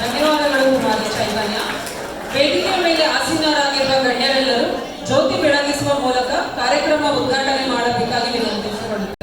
ಧನ್ಯವಾದಗಳು ಕುಮಾರಿ ಚೈತನ್ಯ. ವೇದಿಕೆಯ ಮೇಲೆ ಆಸೀನರಾಗಿರುವ ಗಣ್ಯರೆಲ್ಲರೂ ಜ್ಯೋತಿ ಬೆಳಗಿಸುವ ಮೂಲಕ ಕಾರ್ಯಕ್ರಮ ಉದ್ಘಾಟನೆ ಮಾಡಬೇಕಾಗಿ ವಿನಂತಿಸಿಕೊಳ್ಳುತ್ತಾರೆ.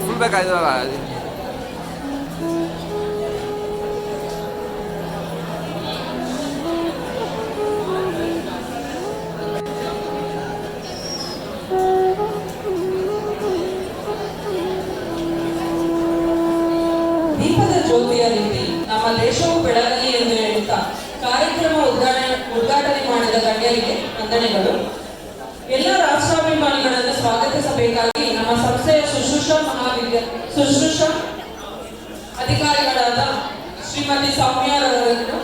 ಫುಲ್ ಬೇಕಾಯ್ತಲ್ಲ. ದೀಪದ ಜ್ಯೋತಿಯ ರೀತಿ ನಮ್ಮ ದೇಶವು ಬೆಳಗಲಿ ಎಂದು ಹೇಳುತ್ತಾ ಕಾರ್ಯಕ್ರಮ ಉದ್ಘಾಟನೆ ಮಾಡಿದ ಗಣ್ಯರಿಗೆ ವಂದನೆಗಳು. ಎಲ್ಲ ರಾಷ್ಟ್ರಾಭಿಮಾನಿಗಳನ್ನು ಸ್ವಾಗತಿಸಬೇಕಾಗಿ ನಮ್ಮ ಸಂಸ್ಥೆಯ ಶುಶ್ರೂಷಾ ಅಧಿಕಾರಿಗಳಾದ ಶ್ರೀಮತಿ ಸೌಮ್ಯರವರನ್ನು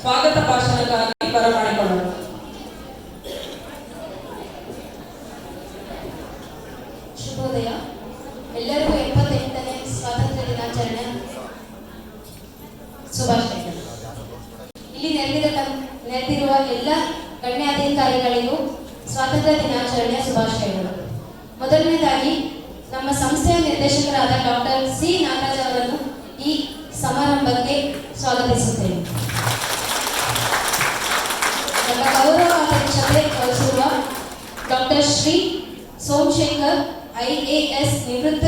ಸ್ವಾಗತ ಭಾಷಣಕ್ಕಾಗಿ ಬರಮಾಡಿಕೊಳ್ಳೋಣ. ಶುಭೋದಯ. ಎಲ್ಲರಿಗೂ 78ನೇ ಸ್ವಾತಂತ್ರ್ಯ ದಿನಾಚರಣೆ ಶುಭಾಶಯಗಳು. ಇಲ್ಲಿ ನೆರೆದಿರುವ ಎಲ್ಲ ಗಣ್ಯಾಧಿಕಾರಿಗಳಿಗೂ ಸ್ವಾತಂತ್ರ್ಯ ದಿನಾಚರಣೆಯ ಶುಭಾಶಯಗಳು. ಮೊದಲನೇದಾಗಿ ನಮ್ಮ ಸಂಸ್ಥೆಯ ನಿರ್ದೇಶಕರಾದ ಡಾಕ್ಟರ್ ಸಿ ನಾಗರಾಜ್ ಅವರನ್ನು ಈ ಸಮಾರಂಭಕ್ಕೆ ಸ್ವಾಗತಿಸುತ್ತೇನೆ. ನಮ್ಮ ಗೌರವ ಅಧ್ಯಕ್ಷತೆ ವಹಿಸಿರುವ ಡಾಕ್ಟರ್ ಶ್ರೀ ಸೋಮಶೇಖರ್ IAS ನಿವೃತ್ತ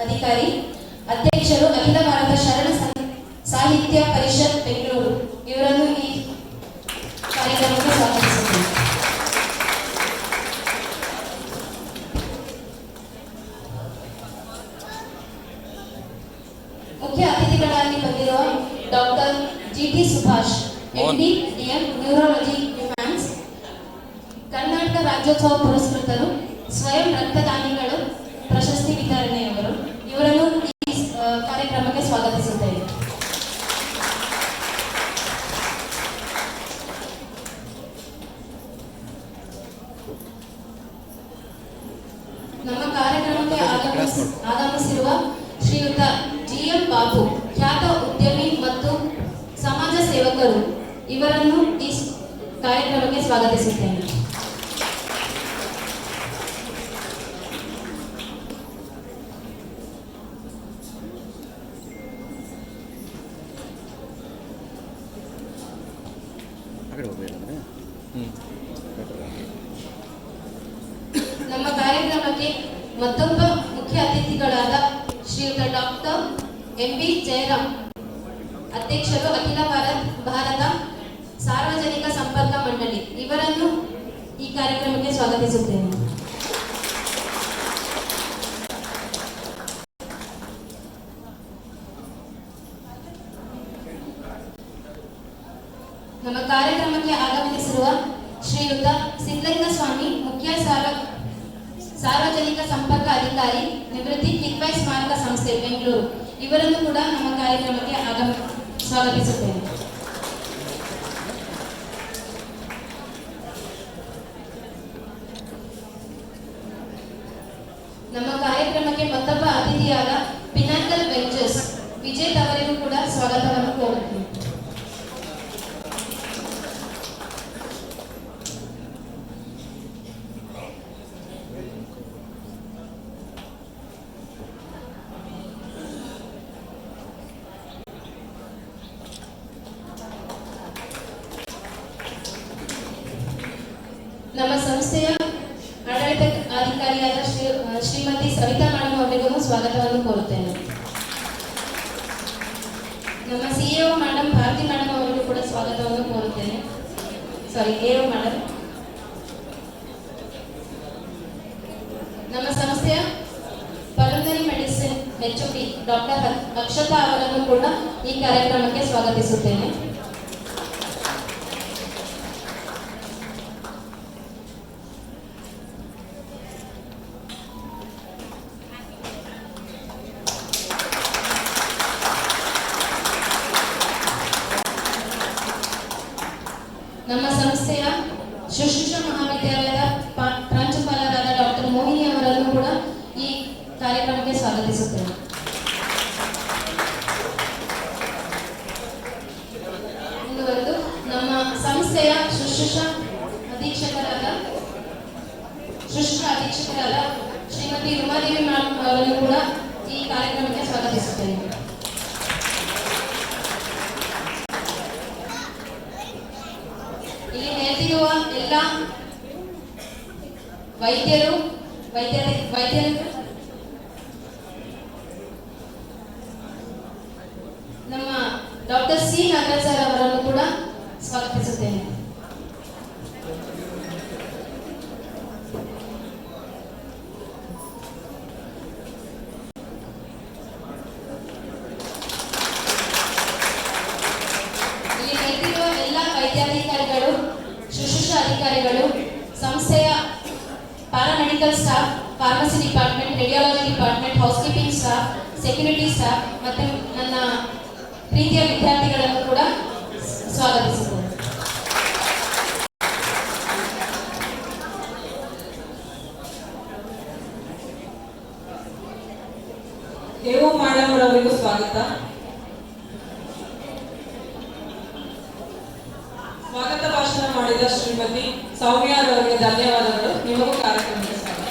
ಅಧಿಕಾರಿ, ಅಧ್ಯಕ್ಷರು ಅಖಿಲ ಭಾರತ ಶರಣ ಸಾಹಿತ್ಯ ಪರಿಷತ್ ಬೆಂಗಳೂರು, ಇವರನ್ನು ಈ ಕಾರ್ಯಕ್ರಮಕ್ಕೆ ಸ್ವಾಗತಿಸುತ್ತೇನೆ. ಮುಖ್ಯ ಅತಿಥಿಗಳಾಗಿ ಬಂದಿರುವ doctor GT Subhash MD DM neurology humans, Karnataka Rajyotsava ಪುರಸ್ಕೃತರು, ಸ್ವಯಂ ರಕ್ತದಾನಿಗಳು ಪ್ರಶಸ್ತಿ ವಿತರಣೆಯವರು, ಇವರನ್ನು ಈ ಕಾರ್ಯಕ್ರಮಕ್ಕೆ ಸ್ವಾಗತಿಸುತ್ತೇವೆ. ನಮ್ಮ ಕಾರ್ಯಕ್ರಮಕ್ಕೆ ಆಗಮಿಸಿರುವ ಶ್ರೀಯುತ GM ಬಾಬು, ಖ್ಯಾತ ಉದ್ಯಮಿ ಮತ್ತು ಸಮಾಜ ಸೇವಕರು, ಇವರನ್ನು ಈ ಕಾರ್ಯಕ್ರಮಕ್ಕೆ ಸ್ವಾಗತಿಸುತ್ತೇನೆ. ಕಾರ್ಯಕ್ರಮಕ್ಕೆ ಮತ್ತೊಬ್ಬ ಮುಖ್ಯ ಅತಿಥಿಗಳಾದ ಶ್ರೀಯುತ ಡಾಕ್ಟರ್ ಎಂಬಿ ಜಯರಾಮ್, ಅಧ್ಯಕ್ಷರು ಅಖಿಲ ಭಾರತ ಸಾರ್ವಜನಿಕ ಸಂಪರ್ಕ ಮಂಡಳಿ, ಇವರನ್ನು ಈ ಕಾರ್ಯಕ್ರಮಕ್ಕೆ ಸ್ವಾಗತಿಸುತ್ತೇನೆ. ನಮ್ಮ ಕಾರ್ಯಕ್ರಮಕ್ಕೆ ಆಗಮಿಸಿರುವ ಶ್ರೀಯುತ ಸಿದ್ಧಲಿಂಗಸ್ವಾಮಿ, ಮುಖ್ಯ ಸಾರ್ವಜನಿಕ ಸಂಪರ್ಕ ಅಧಿಕಾರಿ, ನಿವೃತ್ತಿ, ಕಿದ್ವಾಯಿ ಸ್ಮಾರಕ ಸಂಸ್ಥೆ, ಬೆಂಗಳೂರು, ಇವರನ್ನು ಕೂಡ ನಮ್ಮ ಕಾರ್ಯಕ್ರಮಕ್ಕೆ ಸ್ವಾಗತಿಸುತ್ತೇನೆ. ನಮ್ಮ ಕಾರ್ಯಕ್ರಮಕ್ಕೆ ಮತ್ತೊಬ್ಬ ಅತಿಥಿಯಾದ ಪಿನಾಕಲ್ ವೆಂಚರ್ಸ್ ವಿಜೇತ್ ಅವರಿಗೂ ಕೂಡ ಸ್ವಾಗತವನ್ನು ಕೋರುತ್ತೇನೆ. ನಮ್ಮ ಸಂಸ್ಥೆಯ ಆಡಳಿತ ಅಧಿಕಾರಿಯಾದ ಶ್ರೀಮತಿ ಸವಿತಾ ಮೇಡಮ್ ಅವರಿಗೂ ಸ್ವಾಗತವನ್ನು ಕೋರುತ್ತೇನೆ. ನಮ್ಮ ಸಿಇಒ ಮೇಡಮ್ ಭಾರತಿ ಮೇಡಮ್ ಅವರಿಗೂ ಕೂಡ ಸ್ವಾಗತವನ್ನು ಕೋರುತ್ತೇನೆ. AO madam. ನಮ್ಮ ಸಂಸ್ಥೆಯ pulmonary medicine HOD doctor Akshata ಅವರನ್ನು ಕೂಡ ಈ ಕಾರ್ಯಕ್ರಮಕ್ಕೆ ಸ್ವಾಗತಿಸುತ್ತೇನೆ. ನಮ್ಮ ಸಂಸ್ಥೆಯ ಶುಶ್ರೂಷಾ ಮಹಾವಿದ್ಯಾಲಯದ ಪ್ರಾಂಶುಪಾಲರಾದ ಡಾಕ್ಟರ್ ಮೋಹಿನಿ ಅವರನ್ನು ಕೂಡ ಈ ಕಾರ್ಯಕ್ರಮಕ್ಕೆ ಸ್ವಾಗತಿಸುತ್ತೇನೆ. ಮುಂದುವರೆದು ನಮ್ಮ ಸಂಸ್ಥೆಯ ಶುಶ್ರೂಷಾ ಅಧೀಕ್ಷಕರಾದ ಶ್ರೀಮತಿ ಉಮಾದೇವಿ ಮೇಡಮ್ ಅವರನ್ನು ಕೂಡ ಈ ಕಾರ್ಯಕ್ರಮಕ್ಕೆ ಸ್ವಾಗತಿಸುತ್ತೇನೆ. ಇಲ್ಲಿ ನೆರೆದಿರುವ ಎಲ್ಲ ವೈದ್ಯರು ನಮ್ಮ ಡಾಕ್ಟರ್ ಸಿ ನಾಗರಾಜ್ ಸರ್ ಅವರನ್ನು ಕೂಡ ಸ್ವಾಗತಿಸುತ್ತೇನೆ. ಇಲ್ಲಿ ನೆರೆದಿರುವ ಎಲ್ಲ ವೈದ್ಯಾಧಿಕಾರಿಗಳು, ಶುಶ್ರೂಷಾ ಅಧಿಕಾರಿಗಳು, ಸಂಸ್ಥೆಯ paramedical staff, pharmacy department, radiology department, housekeeping staff, security staff ಮತ್ತು ನನ್ನ ಪ್ರೀತಿಯ ವಿದ್ಯಾರ್ಥಿಗಳನ್ನು ಕೂಡ ಸ್ವಾಗತಿಸುತ್ತೇನೆ. ಎಒ ಮೇಡಮ್ ಅವರಿಗೂ ಸ್ವಾಗತ ಭಾಷಣ ಮಾಡಿದ ಶ್ರೀಮತಿ ಸೌಮ್ಯಾರವರಿಗೆ ಧನ್ಯವಾದಗಳು. ನಿಮಗೂ ಕಾರ್ಯಕ್ರಮಕ್ಕೆ ಸ್ವಾಗತ.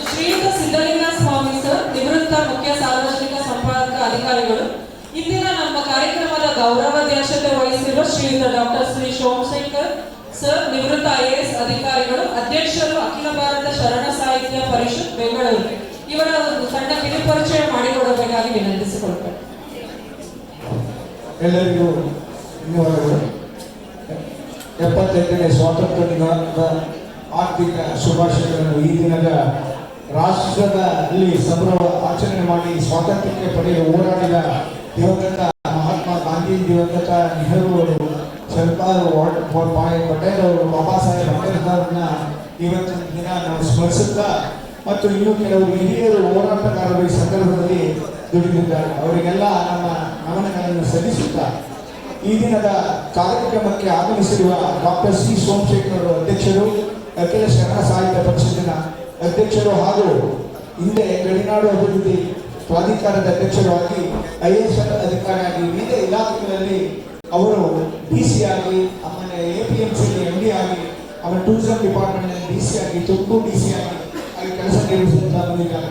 ಶ್ರೀಯುತ ಸಿದ್ಧಲಿಂಗ ಸ್ವಾಮಿ ಸರ್, ನಿವೃತ್ತ ಮುಖ್ಯ ಸಾರ್ವಜನಿಕ ಸಂಪರ್ಕ ಅಧಿಕಾರಿಗಳು, ಇಂದಿನ ನಮ್ಮ ಕಾರ್ಯಕ್ರಮದ ಗೌರವಾಧ್ಯಕ್ಷತೆ ವಹಿಸಿರುವ ಶ್ರೀಯುತ ಡಾಕ್ಟರ್ ಶ್ರೀ ಸೋಮಶೇಖರ್ ಸರ್, ನಿವೃತ್ತ IAS ಅಧಿಕಾರಿಗಳು, ಅಧ್ಯಕ್ಷರು, ಅಖಿಲ ಭಾರತ ಶರಣ ಸಾಹಿತ್ಯ ಪರಿಷತ್, ಬೆಂಗಳೂರು, ಇವರ ಒಂದು ಸಣ್ಣ ಕಿರುಪರಿಚಯ ಮಾಡಿಕೊಡಬೇಕಾಗಿ ವಿನಂತಿಸಿಕೊಳ್ತೇನೆ. ಎಲ್ಲರಿಗೂ ಧನ್ಯವಾದಗಳು. 75ನೇ ಸ್ವಾತಂತ್ರ್ಯ ದಿನದ ಆರ್ಥಿಕ ಶುಭಾಶಯಗಳನ್ನು ಈ ದಿನದ ರಾಷ್ಟ್ರದಲ್ಲಿ ಸಂಭ್ರಮ ಆಚರಣೆ ಮಾಡಿ ಸ್ವಾತಂತ್ರ್ಯಕ್ಕೆ ಪಡೆಯಲು ಹೋರಾಡಿದ ದಿವಂಗತ ಮಹಾತ್ಮ ಗಾಂಧಿ, ದಿವಂಗತ ನೆಹರು ಅವರು, ಸರ್ದಾರ್ ವಲ್ಲಭಾಯ್ ಪಟೇಲ್ ಅವರು, ಬಾಬಾ ಸಾಹೇಬ್ ಅಂಬೇಡ್ಕರ್ನ ಇವತ್ತಿನ ದಿನ ನಾವು ಸ್ಮರಿಸುತ್ತಾ ಮತ್ತು ಇನ್ನೂ ಕೆಲವರು ಹಿರಿಯರು ಹೋರಾಟಗಾರರು ಈ ಸಂದರ್ಭದಲ್ಲಿ ದುಡಿದಿದ್ದಾರೆ. ಅವರಿಗೆಲ್ಲ ನಮ್ಮ ನಮನಗಳನ್ನು ಸಲ್ಲಿಸುತ್ತಾ ಈ ದಿನದ ಕಾರ್ಯಕ್ರಮಕ್ಕೆ ಆಗಮಿಸಿರುವ ಡಾಕ್ಟರ್ ಸಿ ಸೋಮಶೇಖರ್ ಅಧ್ಯಕ್ಷರು, ಅಖಿಲ ಶರಣ ಸಾಹಿತ್ಯ ಪರಿಷತ್ತಿನ ಅಧ್ಯಕ್ಷರು ಹಾಗೂ ಹಿಂದೆ ಗಡಿನಾಡು ಅಭಿವೃದ್ಧಿ ಪ್ರಾಧಿಕಾರದ ಅಧ್ಯಕ್ಷರಾಗಿ, IAS ಅಧಿಕಾರಿಯಾಗಿ, ವಿವಿಧ ಇಲಾಖೆಗಳಲ್ಲಿ ಅವರು DC ಆಗಿ, ಆಮೇಲೆ APMC MD ಆಗಿ, ಆಮೇಲೆ ಟೂರಿಸಂ ಡಿಪಾರ್ಟ್ಮೆಂಟ್ DC ಆಗಿ, ತುಮಕೂರು DC ಆಗಿ ಕೆಲಸ ನಿರ್ವಹಿಸುತ್ತಾ ಬಂದಿದ್ದಾರೆ.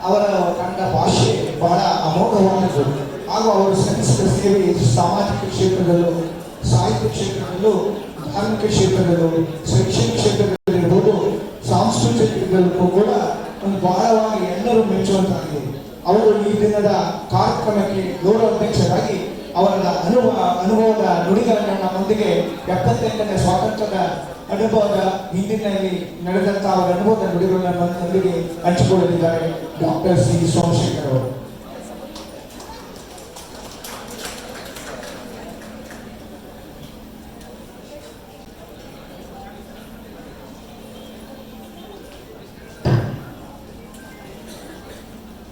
ಅವರ ಕನ್ನಡ ಭಾಷೆ ಬಹಳ ಅಮೋಘವಾದದ್ದು ಹಾಗೂ ಅವರು ಸಲ್ಲಿಸಿದ ಸೇವೆ ಸಾಮಾಜಿಕ ಕ್ಷೇತ್ರದಲ್ಲೂ, ಸಾಹಿತ್ಯ ಕ್ಷೇತ್ರದಲ್ಲೂ, ಧಾರ್ಮಿಕ ಕ್ಷೇತ್ರದಲ್ಲೂ, ಶೈಕ್ಷಣಿಕ ಕ್ಷೇತ್ರದಲ್ಲಿರ್ಬೋದು, ಸಾಂಸ್ಕೃತಿಕ ಮೆಚ್ಚುವಂತಾಗಿದೆ. ಅವರು ಈ ದಿನದ ಕಾರ್ಯಕ್ರಮಕ್ಕೆ ಗೌರವಾಧ್ಯಕ್ಷರಾಗಿ ಅವರ ಅನುಭವದ ನುಡಿಗಳನ್ನು ನಮ್ಮೊಂದಿಗೆ 78ನೇ ಸ್ವಾತಂತ್ರ್ಯದ ಅನುಭವದ ಹಿಂದಿನಲ್ಲಿ ನಡೆದಂತ ಅವರ ಅನುಭವದ ನುಡಿಗಳನ್ನು ನಮ್ಮೊಂದಿಗೆ ಹಂಚಿಕೊಳ್ಳಲಿದ್ದಾರೆ ಡಾಕ್ಟರ್ ಸಿ ಸೋಮಶೇಖರ್ ಅವರು.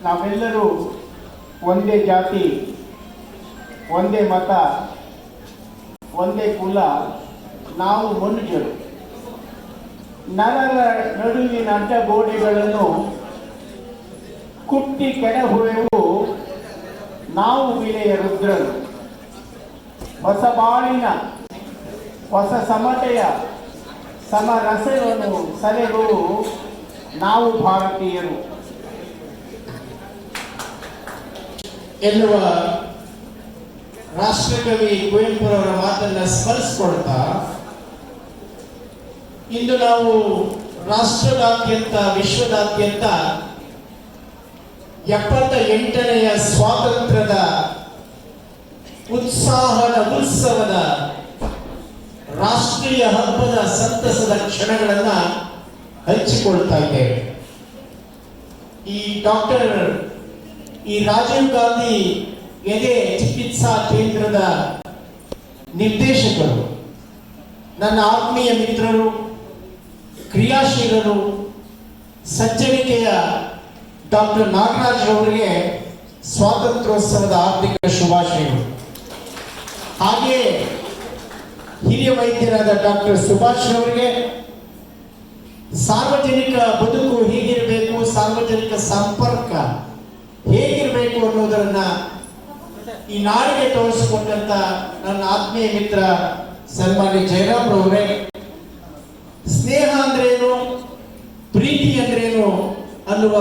ನಾವೆಲ್ಲರೂ ಒಂದೇ ಜಾತಿ, ಒಂದೇ ಮತ, ಒಂದೇ ಕುಲ, ನಾವು ಮನುಷ್ಯರು. ನರರ ನಡುವಿನ ಅಡ್ಡಗೋಡೆಗಳನ್ನು ಕುಟ್ಟಿ ಕೆಡಹುವೆವು ನಾವು ವಿಲೆಯ ರುದ್ರರು. ಹೊಸ ಬಾಳಿನ ಹೊಸ ಸಮತೆಯ ಸಮರಸವನ್ನು ಸೆಲೆಗಳು ನಾವು ಭಾರತೀಯರು ಎನ್ನುವ ರಾಷ್ಟ್ರಕವಿ ಕುವೆಂಪುರವರ ಮಾತನ್ನ ಸ್ಮರಿಸಿಕೊಳ್ತಾ ಇಂದು ನಾವು ರಾಷ್ಟ್ರದಾದ್ಯಂತ ವಿಶ್ವದಾದ್ಯಂತ 78ನೆಯ ಸ್ವಾತಂತ್ರ್ಯದ ಉತ್ಸವದ ರಾಷ್ಟ್ರೀಯ ಹಬ್ಬದ ಸಂತಸದ ಕ್ಷಣಗಳನ್ನ ಹಂಚಿಕೊಳ್ತಾ ಇದ್ದೇವೆ. ಈ ರಾಜೀವ್ ಗಾಂಧಿ ಎದೆ ಚಿಕಿತ್ಸಾ ಕೇಂದ್ರದ ನಿರ್ದೇಶಕರು, ನನ್ನ ಆತ್ಮೀಯ ಮಿತ್ರರು, ಕ್ರಿಯಾಶೀಲರು, ಸಜ್ಜನಿಕೆಯ ಡಾಕ್ಟರ್ ನಾಗರಾಜ್ ಅವರಿಗೆ ಸ್ವಾತಂತ್ರ್ಯೋತ್ಸವದ ಹಾರ್ದಿಕ ಶುಭಾಶಯಗಳು. ಹಾಗೆಯೇ ಹಿರಿಯ ವೈದ್ಯರಾದ ಡಾಕ್ಟರ್ ಸುಭಾಷ್ ಅವರಿಗೆ ಸಾರ್ವಜನಿಕ ಬದುಕು ಹೇಗಿರಬೇಕು, ಸಾರ್ವಜನಿಕ ಸಂಪರ್ಕ ಹೇಗಿರಬೇಕು ಅನ್ನೋದನ್ನ ಈ ನಾಡಿಗೆ ತೋರಿಸಿಕೊಂಡಂತ ನನ್ನ ಆತ್ಮೀಯ ಮಿತ್ರ ಸನ್ಮಾನ್ಯ ಜಯರಾಮ್ ಅವರೇ, ಸ್ನೇಹ ಅಂದ್ರೇನು, ಪ್ರೀತಿ ಅಂದ್ರೇನು ಅನ್ನುವ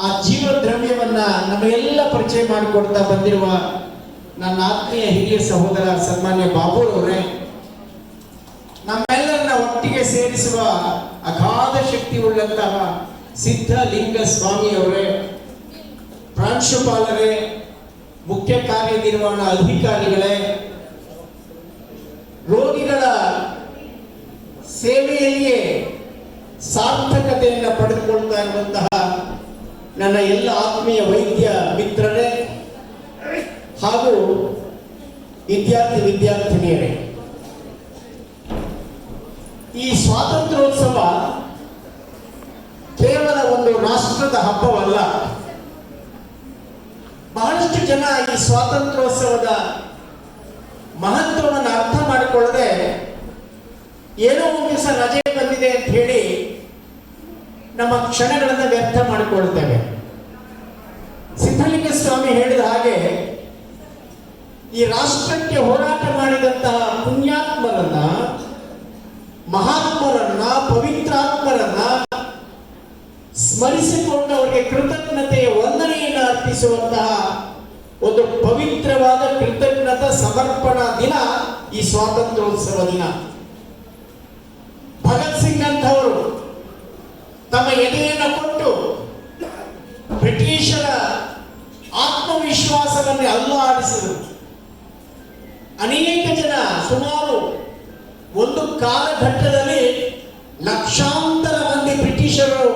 ಆ ಜೀವ ದ್ರವ್ಯವನ್ನ ನಮಗೆಲ್ಲ ಪರಿಚಯ ಮಾಡಿಕೊಡ್ತಾ ಬಂದಿರುವ ನನ್ನ ಆತ್ಮೀಯ ಹಿರಿಯ ಸಹೋದರ ಸನ್ಮಾನ್ಯ ಬಾಬುರವರೇ, ನಮ್ಮೆಲ್ಲರನ್ನ ಒಟ್ಟಿಗೆ ಸೇರಿಸುವ ಅಗಾಧ ಶಕ್ತಿ ಉಳ್ಳಂತಹ ಸಿದ್ಧಲಿಂಗ ಸ್ವಾಮಿ ಅವರೇ, ಪ್ರಾಂಶುಪಾಲರೇ, ಮುಖ್ಯ ಕಾರ್ಯನಿರ್ವಹಣಾ ಅಧಿಕಾರಿಗಳೇ, ರೋಗಿಗಳ ಸೇವೆಯಲ್ಲಿಯೇ ಸಾರ್ಥಕತೆಯನ್ನು ಪಡೆದುಕೊಳ್ತಾ ಇರುವಂತಹ ನನ್ನ ಎಲ್ಲ ಆತ್ಮೀಯ ವೈದ್ಯ ಮಿತ್ರರೇ ಹಾಗೂ ವಿದ್ಯಾರ್ಥಿನಿಯರೇ, ಈ ಸ್ವಾತಂತ್ರ್ಯೋತ್ಸವ ಕೇವಲ ಒಂದು ರಾಷ್ಟ್ರದ ಹಬ್ಬವಲ್ಲ. ಬಹಳಷ್ಟು ಜನ ಈ ಸ್ವಾತಂತ್ರ್ಯೋತ್ಸವದ ಮಹತ್ವವನ್ನು ಅರ್ಥ ಮಾಡಿಕೊಳ್ಳದೆ ಏನೋ ಒಂದು ದಿವಸ ರಜೆ ಬಂದಿದೆ ಅಂತ ಹೇಳಿ ನಮ್ಮ ಕ್ಷಣಗಳನ್ನು ವ್ಯರ್ಥ ಮಾಡಿಕೊಳ್ಳುತ್ತೇವೆ. ಸಿದ್ಧಲಿಂಗ ಸ್ವಾಮಿ ಹೇಳಿದ ಹಾಗೆ ಈ ರಾಷ್ಟ್ರಕ್ಕೆ ಹೋರಾಟ ಮಾಡಿದಂತಹ ಪುಣ್ಯಾತ್ಮರನ್ನ, ಮಹಾತ್ಮರನ್ನ, ಪವಿತ್ರಾತ್ಮರನ್ನ ಸ್ಮರಿಸಿಕೊಂಡು ಅವರಿಗೆ ಕೃತಜ್ಞತೆಯ ವಂದನೆಯನ್ನು ಅರ್ಪಿಸುವಂತಹ ಒಂದು ಪವಿತ್ರವಾದ ಕೃತಜ್ಞತಾ ಸಮರ್ಪಣಾ ದಿನ ಈ ಸ್ವಾತಂತ್ರ್ಯೋತ್ಸವ ದಿನ. ಭಗತ್ ಸಿಂಗ್ ಅಂತವರು ತಮ್ಮ ಎದೆಯನ್ನು ಕೊಟ್ಟು ಬ್ರಿಟಿಷರ ಆತ್ಮವಿಶ್ವಾಸವನ್ನು ಅಲ್ಲಾಡಿಸಿದರು. ಅನೇಕ ಜನ, ಸುಮಾರು ಒಂದು ಕಾಲಘಟ್ಟದಲ್ಲಿ ಲಕ್ಷಾಂತರ ಮಂದಿ ಬ್ರಿಟಿಷರು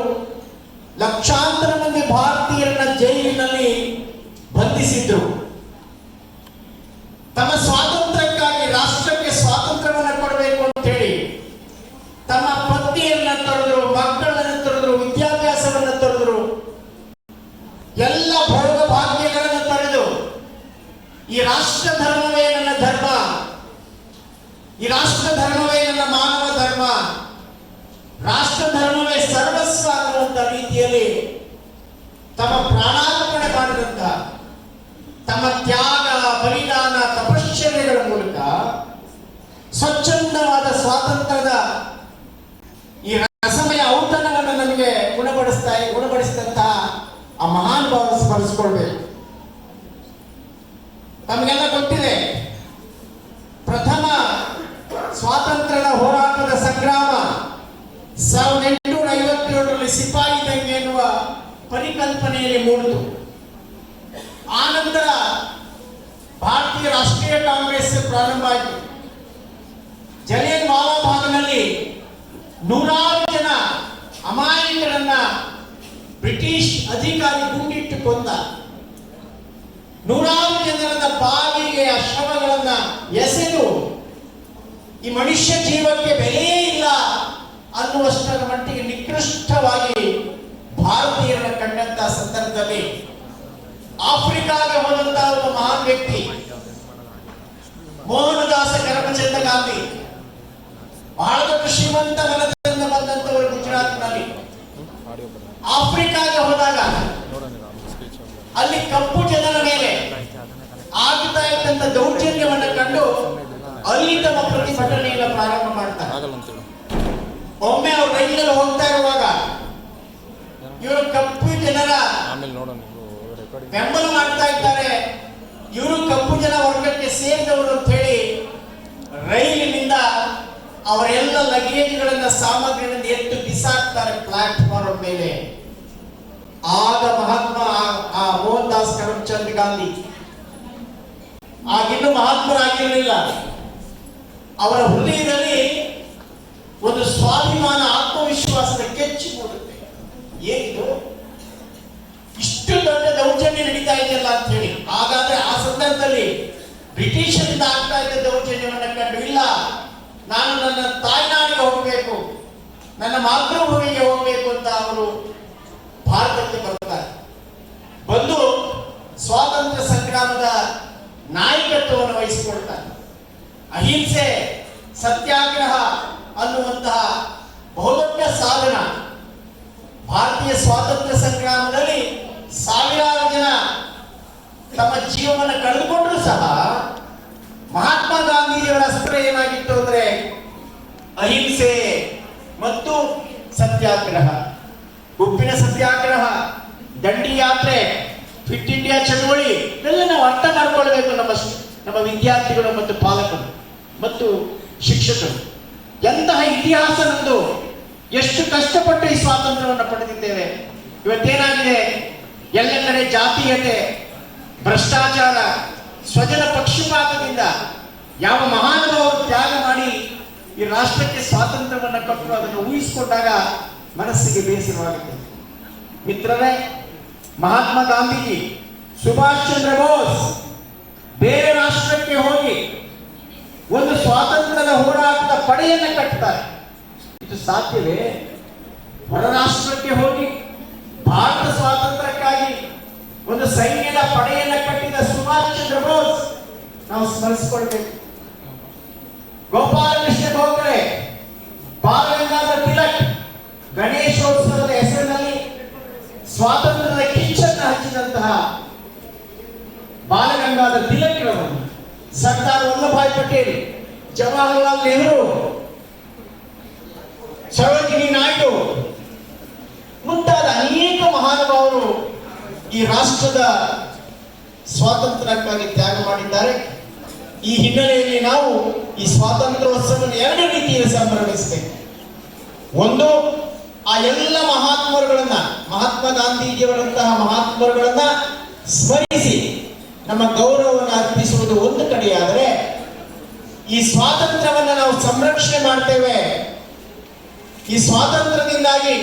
ಲಕ್ಷಾಂತರ ಮಂದಿ ಭಾರತೀಯರನ್ನ ಜೈಲಿನಲ್ಲಿ ಬಂಧಿಸಿದ್ರು. ತಮ್ಮ ಸ್ವಾತಂತ್ರ್ಯಕ್ಕಾಗಿ, ರಾಷ್ಟ್ರಕ್ಕೆ ಸ್ವಾತಂತ್ರ್ಯವನ್ನು ಕೊಡಬೇಕು ಅಂತ ಹೇಳಿ ತಮ್ಮ ಪತ್ನಿಯರನ್ನ ತೊರೆದ್ರು, ಮಕ್ಕಳನ್ನು ತೊರೆದ್ರು, ವಿದ್ಯಾಭ್ಯಾಸವನ್ನು ತೊರೆದ್ರು, ಎಲ್ಲ ಭೋಗ ಭಾಗ್ಯಗಳನ್ನು ತೊರೆದು ಈ ರಾಷ್ಟ್ರ ಧರ್ಮವೇ ನನ್ನ ಧರ್ಮ, ಈ ರಾಷ್ಟ್ರ ಧರ್ಮವೇ ನನ್ನ ಮಾನವ ಧರ್ಮ, ರಾಷ್ಟ್ರ ಧರ್ಮವೇ ಸರ್ವಸ್ವ ಅನ್ನುವಂಥ ರೀತಿಯಲ್ಲಿ ತಮ್ಮ ಪ್ರಾಣಾರ್ಪಣೆ ಮಾಡಿದಂತ, ತಮ್ಮ ತ್ಯಾಗ, ಬಲಿದಾನ, ತಪಶ್ಚರ್ಯಗಳ ಮೂಲಕ ಸ್ವಚ್ಛಂದವಾದ ಸ್ವಾತಂತ್ರ್ಯದ ಈ ರಸಮಯ ಔತಣವನ್ನು ನಮಗೆ ಗುಣಪಡಿಸಿದಂತಹ ಆ ಮಹಾನುಭಾವ ಸ್ಮರಿಸಿಕೊಳ್ಬೇಕು. ನಮಗೆಲ್ಲ ಗೊತ್ತಿದೆ, ಪ್ರಥಮ ಸ್ವಾತಂತ್ರ್ಯದ ಹೋರಾಟದ ಸಂಗ್ರಾಮ 1857ರಲ್ಲಿ ಸಿಪಾಯಿ ದಂಗೆ ಎನ್ನುವ ಪರಿಕಲ್ಪನೆಯಲ್ಲಿ ಮೂಡಿತು. ಆ ನಂತರ ಭಾರತೀಯ ರಾಷ್ಟ್ರೀಯ ಕಾಂಗ್ರೆಸ್ ಪ್ರಾರಂಭ ಆಯಿತು. ಜಲಿಯನ್ ವಾಲಾಬಾಗ್ನಲ್ಲಿ ನೂರಾರು ಜನ ಅಮಾಯಕರನ್ನ ಬ್ರಿಟಿಷ್ ಅಧಿಕಾರಿ ಗುಂಡಿಟ್ಟು ಕೊಂದ. ನೂರಾರು ಜನರನ್ನ ಬಾವಿಗೆ ಆ ಶವಗಳನ್ನ ಎಸೆದು ಈ ಮನುಷ್ಯ ಜೀವಕ್ಕೆ ಬೆಲೆಯೇ ಇಲ್ಲ ಅನ್ನುವಷ್ಟರ ಮಟ್ಟಿಗೆ ನಿಕೃಷ್ಟವಾಗಿ ಭಾರತೀಯರನ್ನ ಕಂಡಂತಹ ಸಂದರ್ಭದಲ್ಲಿ ಆಫ್ರಿಕಾಗೆ ಹೋದಂತಹ ಒಬ್ಬ ಮಹಾನ್ ವ್ಯಕ್ತಿ ಮೋಹನದಾಸ ಕರಮಚಂದ ಗಾಂಧಿ, ಬಹಳ ದೊಡ್ಡ ಶ್ರೀಮಂತ ಮನದಿಂದ ಬಂದಂತವರು ಗುಜರಾತ್ನಲ್ಲಿ. ಆಫ್ರಿಕಾಗೆ ಹೋದಾಗ ಅಲ್ಲಿ ಕಪ್ಪು ಜನರ ಮೇಲೆ ಆಗ್ತಾ ಇದ್ದಂತ ದೌರ್ಜನ್ಯವನ್ನು ಕಂಡು ಅಲ್ಲಿ ತಮ್ಮ ಪ್ರತಿಭಟನೆಯನ್ನು ಪ್ರಾರಂಭ ಮಾಡ್ತಾರೆ. ಒಮ್ಮೆ ಅವರು ರೈಲಲ್ಲಿ ಹೋಗ್ತಾ ಇರುವಾಗ ಇವರು ಕಪ್ಪು ಜನರ ಬೆಂಬಲ ಮಾಡ್ತಾ ಇದ್ದಾರೆ. ಇವರು ಕಪ್ಪು ಜನ ವರ್ಗಕ್ಕೆ ಸೇರಿದವರು ಅಂತ ಹೇಳಿ ರೈಲಿನಿಂದ ಅವರೆಲ್ಲ ಲಗೇಜ್ಗಳನ್ನ ಸಾಮಗ್ರಿಗಳಿಂದ ಎತ್ತು ಬಿಸಾಕ್ತಾರೆ ಪ್ಲಾಟ್ಫಾರ್ಮ್ ಮೇಲೆ. ಆಗ ಮಹಾತ್ಮ ಮೋಹನ್ ದಾಸ್ ಕರಮ್ಚಂದ್ ಗಾಂಧಿ ಆಗಿನ್ನೂ ಮಹಾತ್ಮರಾಗಿರಲಿಲ್ಲ. ಅವರ ಹೃದಯದಲ್ಲಿ ಒಂದು ಸ್ವಾಭಿಮಾನ, ಆತ್ಮವಿಶ್ವಾಸದ ಕೆಚ್ಚು ಮೂಡುತ್ತೆ. ಏನಿದು ಇಷ್ಟು ದೊಡ್ಡ ದೌರ್ಜನ್ಯ ನಡೀತಾ ಇದೆಯಲ್ಲ ಅಂತ ಹೇಳಿ. ಹಾಗಾದ್ರೆ ಆ ಸಂದರ್ಭದಲ್ಲಿ ಬ್ರಿಟಿಷರಿಂದ ಆಗ್ತಾ ಇದ್ದ ದೌರ್ಜನ್ಯವನ್ನ ಕಂಡು, ಇಲ್ಲ ನಾನು ನನ್ನ ತಾಯ್ನಾಡಿಗೆ ಹೋಗಬೇಕು, ನನ್ನ ಮಾತೃಭೂಮಿಗೆ ಹೋಗಬೇಕು ಅಂತ ಅವರು ಭಾರತಕ್ಕೆ ಬರ್ತಾರೆ. ಬಂದು ಸ್ವಾತಂತ್ರ್ಯ ಸಂಗ್ರಾಮದ ನಾಯಕತ್ವವನ್ನು ವಹಿಸಿಕೊಳ್ತಾರೆ. ಅಹಿಂಸೆ, ಸತ್ಯಾಗ್ರಹ ಅನ್ನುವಂತಹ ಬಹುದೊಡ್ಡ ಸಾಧನ. ಭಾರತೀಯ ಸ್ವಾತಂತ್ರ್ಯ ಸಂಗ್ರಾಮದಲ್ಲಿ ಸಾವಿರಾರು ಜನ ತಮ್ಮ ಜೀವವನ್ನು ಕಳೆದುಕೊಂಡ್ರು ಸಹ ಮಹಾತ್ಮ ಗಾಂಧೀಜಿಯವರ ಅಸ್ತ್ರ ಏನಾಗಿತ್ತು ಅಂದ್ರೆ ಅಹಿಂಸೆ ಮತ್ತು ಸತ್ಯಾಗ್ರಹ. ಉಪ್ಪಿನ ಸತ್ಯಾಗ್ರಹ, ದಂಡಿ ಯಾತ್ರೆ, ಫಿಟ್ ಇಂಡಿಯಾ ಚಳವಳಿ ಇದೆಲ್ಲ ನಾವು ಅರ್ಥ ಮಾಡ್ಕೊಳ್ಬೇಕು. ನಮ್ಮ ವಿದ್ಯಾರ್ಥಿಗಳು ಮತ್ತು ಪಾಲಕರು ಮತ್ತು ಶಿಕ್ಷಕರು. ಎಂತಹ ಇತಿಹಾಸ ನಮ್ಮದು, ಎಷ್ಟು ಕಷ್ಟಪಟ್ಟು ಈ ಸ್ವಾತಂತ್ರ್ಯವನ್ನು ಪಡೆದಿದ್ದೇವೆ. ಇವತ್ತೇನಾಗಿದೆ, ಎಲ್ಲ ಕಡೆ ಜಾತೀಯತೆ, ಭ್ರಷ್ಟಾಚಾರ, ಸ್ವಜನ ಪಕ್ಷಪಾತದಿಂದ ಯಾವ ಮಹಾನುಭಾವರು ತ್ಯಾಗ ಮಾಡಿ ಈ ರಾಷ್ಟ್ರಕ್ಕೆ ಸ್ವಾತಂತ್ರ್ಯವನ್ನು ಕೊಟ್ಟರು ಅದನ್ನು ಊಹಿಸಿಕೊಂಡಾಗ ಮನಸ್ಸಿಗೆ ಬೇಸರವಾಗುತ್ತೆ. ಮಿತ್ರರೇ, ಮಹಾತ್ಮ ಗಾಂಧೀಜಿ, ಸುಭಾಷ್ ಚಂದ್ರ ಬೋಸ್ ಬೇರೆ ರಾಷ್ಟ್ರಕ್ಕೆ ಹೋಗಿ ಒಂದು ಸ್ವಾತಂತ್ರ್ಯದ ಹೋರಾಟದ ಪಡೆಯನ್ನು ಕಟ್ತಾರೆ. ಇದು ಸಾಧ್ಯವೇ? ಹೊರ ರಾಷ್ಟ್ರಕ್ಕೆ ಹೋಗಿ ಭಾರತ ಸ್ವಾತಂತ್ರ್ಯಕ್ಕಾಗಿ ಒಂದು ಸೈನ್ಯದ ಪಡೆಯನ್ನು ಕಟ್ಟಿದ ಸುಭಾಷ್ ಚಂದ್ರ ಬೋಸ್ ನಾವು ಸ್ಮರಿಸಿಕೊಳ್ಬೇಕು. ಗೋಪಾಲಕೃಷ್ಣ ಗೋಖಲೆ, ಬಾಲಗಂಗಾಧರ ತಿಲಕ್ ಗಣೇಶೋತ್ಸವದ ಹೆಸರಿನಲ್ಲಿ ಸ್ವಾತಂತ್ರ್ಯದ ಕಿಚ್ಚನ್ನು ಹಚ್ಚಿದಂತಹ ಬಾಲಗಂಗಾಧರ ತಿಲಕ್ ರವರು, ಸರ್ದಾರ್ ವಲ್ಲಭಭಾಯಿ ಪಟೇಲ್, ಜವಾಹರ್ಲಾಲ್ ನೆಹರು, ಸರೋಜಿನಿ ನಾಯ್ಡು ಮುಂತಾದ ಅನೇಕ ಮಹಾನುಭಾವರು ಈ ರಾಷ್ಟ್ರದ ಸ್ವಾತಂತ್ರ್ಯಕ್ಕಾಗಿ ತ್ಯಾಗ ಮಾಡಿದ್ದಾರೆ. ಈ ಹಿನ್ನೆಲೆಯಲ್ಲಿ ನಾವು ಈ ಸ್ವಾತಂತ್ರ್ಯೋತ್ಸವವನ್ನು ಎರಡು ರೀತಿಯಲ್ಲಿ ಸಂಭ್ರಮಿಸಬೇಕು. ಒಂದು, ಆ ಎಲ್ಲ ಮಹಾತ್ಮರುಗಳನ್ನ, ಮಹಾತ್ಮ ಗಾಂಧೀಜಿಯವರಂತಹ ಮಹಾತ್ಮರುಗಳನ್ನ ಸ್ಮರಿಸಿ ನಮ್ಮ ಗೌರವವನ್ನು ಅರ್ಪಿಸುವುದು ಒಂದು ಕಡೆಯಾದರೆ, ಈ ಸ್ವಾತಂತ್ರ್ಯವನ್ನು ನಾವು ಸಂರಕ್ಷಣೆ ಮಾಡ್ತೇವೆ. ಈ ಸ್ವಾತಂತ್ರ್ಯದಿಂದಾಗಿ